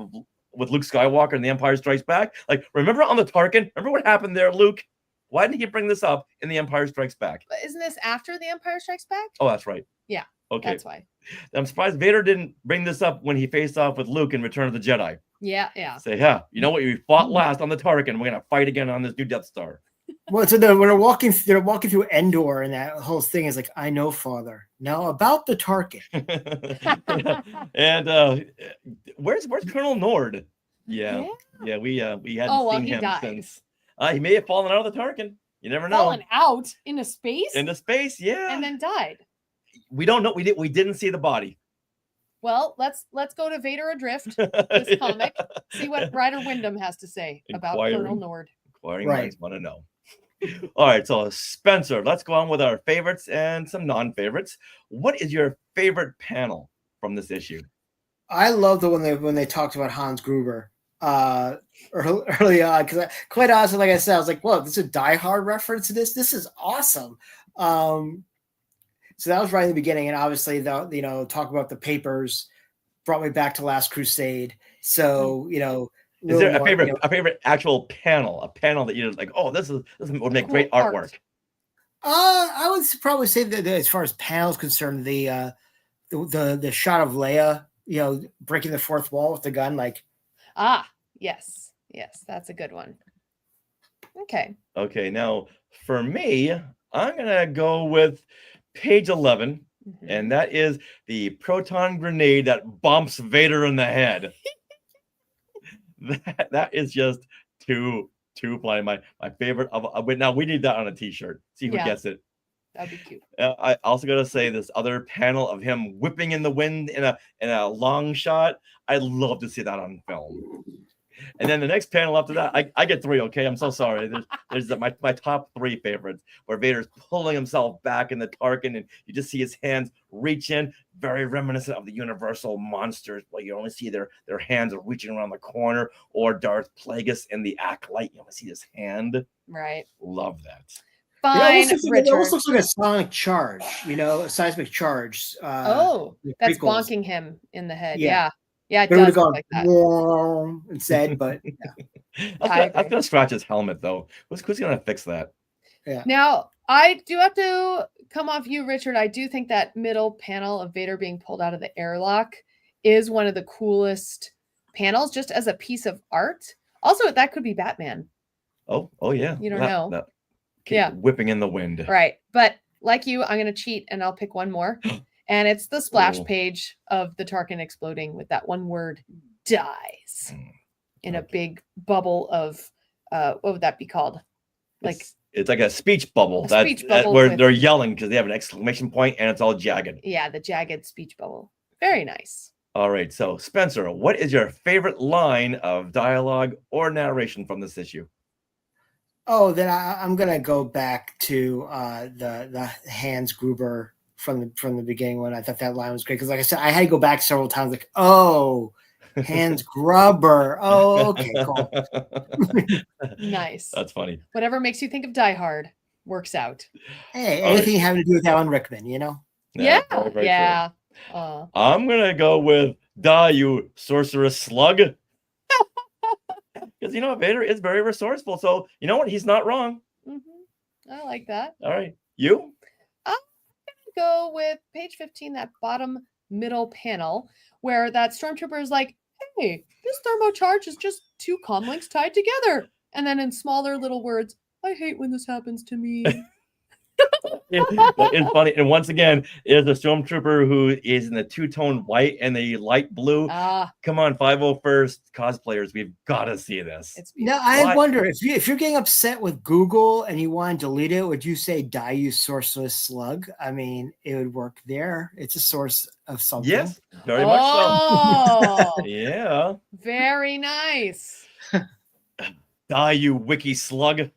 with Luke Skywalker in The Empire Strikes Back. Like, remember on the Tarkin? Remember what happened there, Luke? Why didn't he bring this up in The Empire Strikes Back? But isn't this after The Empire Strikes Back? Oh, that's right. Yeah. Okay. That's why. I'm surprised Vader didn't bring this up when he faced off with Luke in Return of the Jedi. Yeah, yeah. Say, yeah, you know what? We fought last on the Tarkin. We're gonna fight again on this new Death Star. Well, so they're walking through Endor, and that whole thing is like, I know, Father. Now about the Tarkin. And where's Colonel Nord? Yeah, we hadn't seen him died. since. He may have fallen out of the Tarkin. You never know. Fallen out into space? Into space, yeah. And then died. We don't know. We didn't see the body. Well, let's go to Vader Adrift, this comic, see what Ryder Wyndham has to say about Colonel Nord. Inquiring minds want to know. All right, so Spencer, let's go on with our favorites and some non-favorites. What is your favorite panel from this issue? I love the one when they talked about Hans Gruber early on, because quite honestly, like I said, I was like, "Whoa, this is a Die Hard reference to this. This is awesome." So that was right in the beginning, and obviously, talk about the papers brought me back to Last Crusade. So is there a favorite actual panel, a panel that you're like, oh, this would make great artwork? I would probably say that as far as panels concerned, the shot of Leia, breaking the fourth wall with the gun, like. Yes, that's a good one. Okay. Okay, now for me, I'm gonna go with page 11, and that is the proton grenade that bumps Vader in the head. that is just too funny. My favorite of now we need that on a t-shirt. See who gets it. That'd be cute. I also gotta say this other panel of him whipping in the wind in a long shot. I'd love to see that on film. And then the next panel after that, I get 3. Okay, I'm so sorry. There's my top 3 favorites where Vader's pulling himself back in the Tarkin, and you just see his hands reach in, very reminiscent of the Universal monsters. Well, you only see their hands are reaching around the corner, or Darth Plagueis in the Acolyte. You only see his hand. Right. Love that. Fine, it almost looks like a sonic charge, a seismic charge. That's bonking him in the head. Yeah, it but does it would look like that. Instead, but I was gonna scratch his helmet though. Who's gonna fix that? Yeah. Now I do have to come off you, Richard. I do think that middle panel of Vader being pulled out of the airlock is one of the coolest panels, just as a piece of art. Also, that could be Batman. Oh yeah. You don't know. Whipping in the wind. Right. But like you, I'm going to cheat and I'll pick one more. And it's the splash page of the Tarkin exploding with that one word, dies, in a big bubble of, what would that be called? Like It's like a speech bubble. Where they're yelling because they have an exclamation point and it's all jagged. Yeah, the jagged speech bubble. Very nice. All right. So, Spencer, what is your favorite line of dialogue or narration from this issue? Oh, then I'm gonna go back to the Hans Gruber from the beginning when I thought that line was great, because like I said, I had to go back several times. Like, oh, Hans Gruber. Oh, okay, cool. Nice. That's funny. Whatever makes you think of Die Hard works out. Hey, anything having to do with Alan Rickman, Yeah. Very yeah. I'm gonna go with "Die, you sorceress slug." Because Vader is very resourceful. So you know what? He's not wrong. I like that. All right, you. I'm gonna go with page 15, that bottom middle panel, where that stormtrooper is like, "Hey, this thermocharge is just two comlinks tied together," and then in smaller little words, "I hate when this happens to me." It's funny. And once again, there's a stormtrooper who is in the two-tone white and the light blue. Come on, 501st cosplayers, we've got to see this. It's Now, I wonder if you're getting upset with Google and you want to delete it, would you say "die you sourceless slug"? I mean, it would work there. It's a source of something. Yes, very much so. Yeah. Very nice. Die, you wiki slug.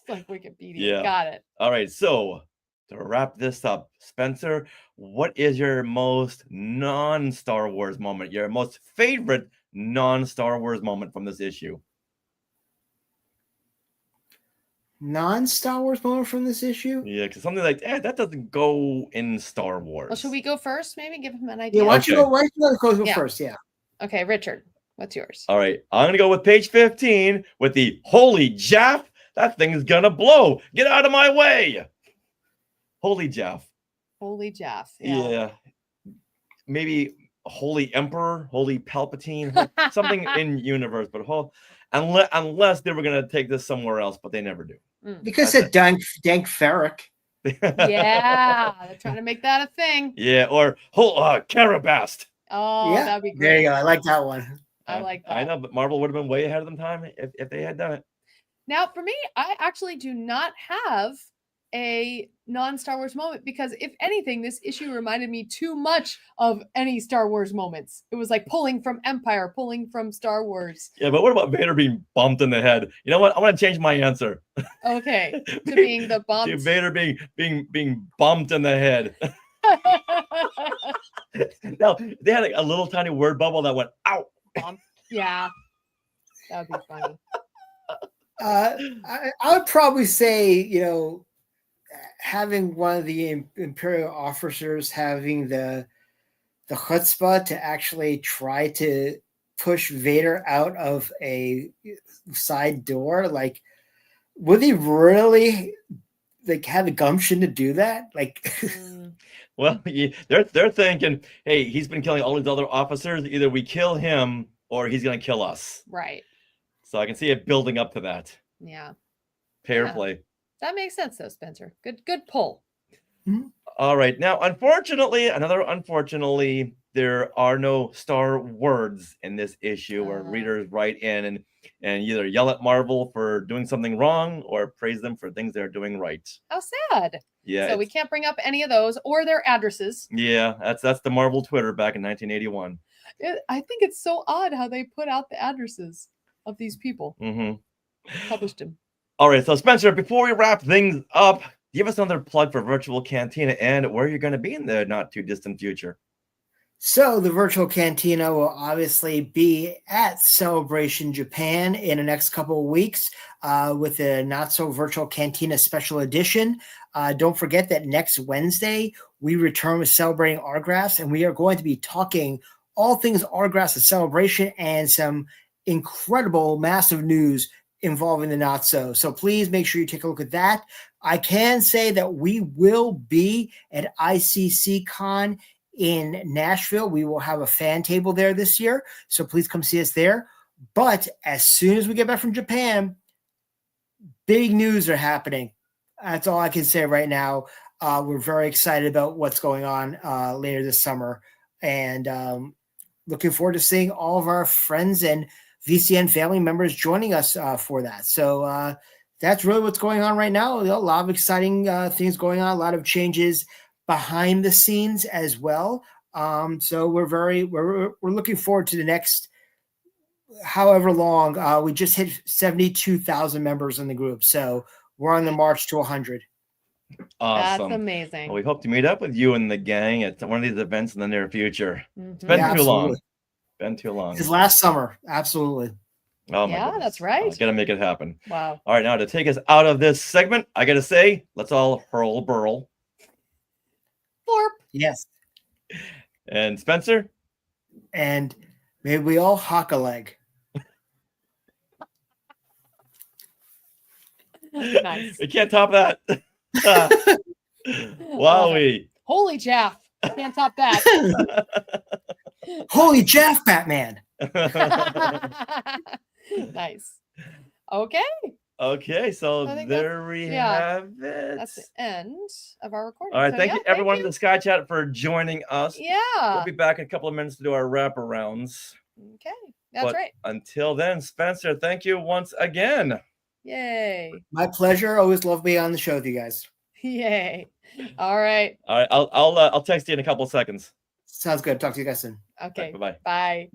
Like Wikipedia. Yeah. Got it. All right. So to wrap this up, Spencer, what is your most non-Star Wars moment? Your most favorite non-Star Wars moment from this issue? Non-Star Wars moment from this issue? Yeah, because something like that doesn't go in Star Wars. Well, should we go first? Maybe give him an idea. Yeah, why don't you go first? Yeah. Okay, Richard, what's yours? All right. I'm gonna go with page 15 with the holy Jaff. That thing's gonna blow. Get out of my way. Holy Jaff. Holy Jaff. Yeah. Maybe Holy Emperor, Holy Palpatine, something in universe, but unless they were gonna take this somewhere else, but they never do. Because it's Dank Ferrick. Yeah, they're trying to make that a thing. Yeah, or Carabast. Oh, yeah, that'd be great. There you go. I like that one. I like that. I know, but Marvel would have been way ahead of them time if they had done it. Now, for me, I actually do not have a non-Star Wars moment because, if anything, this issue reminded me too much of any Star Wars moments. It was like pulling from Empire, pulling from Star Wars. Yeah, but what about Vader being bumped in the head? You know what? I want to change my answer. Okay, to being the bumped. To Vader being bumped in the head. Now they had like a little tiny word bubble that went out. Yeah, that would be funny. I would probably say, having one of the Imperial officers having the chutzpah to actually try to push Vader out of a side door. Like, would he really have the gumption to do that? Well, they're thinking, hey, he's been killing all these other officers. Either we kill him or he's gonna kill us. Right. So I can see it building up to that. Yeah. Fair play. That makes sense, though, Spencer. Good pull. Mm-hmm. All right. Now, unfortunately, there are no star words in this issue where readers write in and either yell at Marvel for doing something wrong or praise them for things they're doing right. How sad. Yeah. So we can't bring up any of those or their addresses. Yeah, that's the Marvel Twitter back in 1981. I think it's so odd how they put out the addresses of these people. Published them. All right, so Spencer, before we wrap things up, give us another plug for Virtual Cantina and where you're going to be in the not too distant future. So the Virtual Cantina will obviously be at Celebration Japan in the next couple of weeks with a Not So Virtual Cantina special edition. Don't forget that next Wednesday, we return with Celebrating Autographs, and we are going to be talking all things autographs at Celebration and some incredible, massive news involving the Not So. So please make sure you take a look at that. I can say that we will be at ICC Con in Nashville. We will have a fan table there this year. So please come see us there. But as soon as we get back from Japan, big news are happening. That's all I can say right now. We're very excited about what's going on later this summer. And looking forward to seeing all of our friends and VCN family members joining us for that. So that's really what's going on right now. A lot of exciting things going on, a lot of changes behind the scenes as well. So we're looking forward to the next however long. We just hit 72,000 members in the group. So we're on the march to 100. Awesome. That's amazing. Well, we hope to meet up with you and the gang at one of these events in the near future. It's been too absolutely. long. Been too long. It's last summer. Absolutely. Oh my Yeah, goodness. that's right. Got to make it happen. Wow. All right, now to take us out of this segment, I got to say, let's all hurl burl. Florp. Yes. And Spencer? And may we all hawk a leg. Nice. We can't top that. Wowie. Holy Jaff. Can't top that. Holy Jeff, Batman. Nice. Okay. Okay, so I think there we yeah, have it. That's the end of our recording. All right, So, thank yeah, you everyone you. in the Sky Chat for joining us. We'll Yeah. be back in a couple of minutes to do our wraparounds. Okay. That's But right. until then, Spencer, thank you once again. Yay. My pleasure. Always love being on the show with you guys. Yay. All right. All right, I'll text you in a couple of seconds. Sounds good. Talk to you guys soon. Okay. Bye-bye. Bye.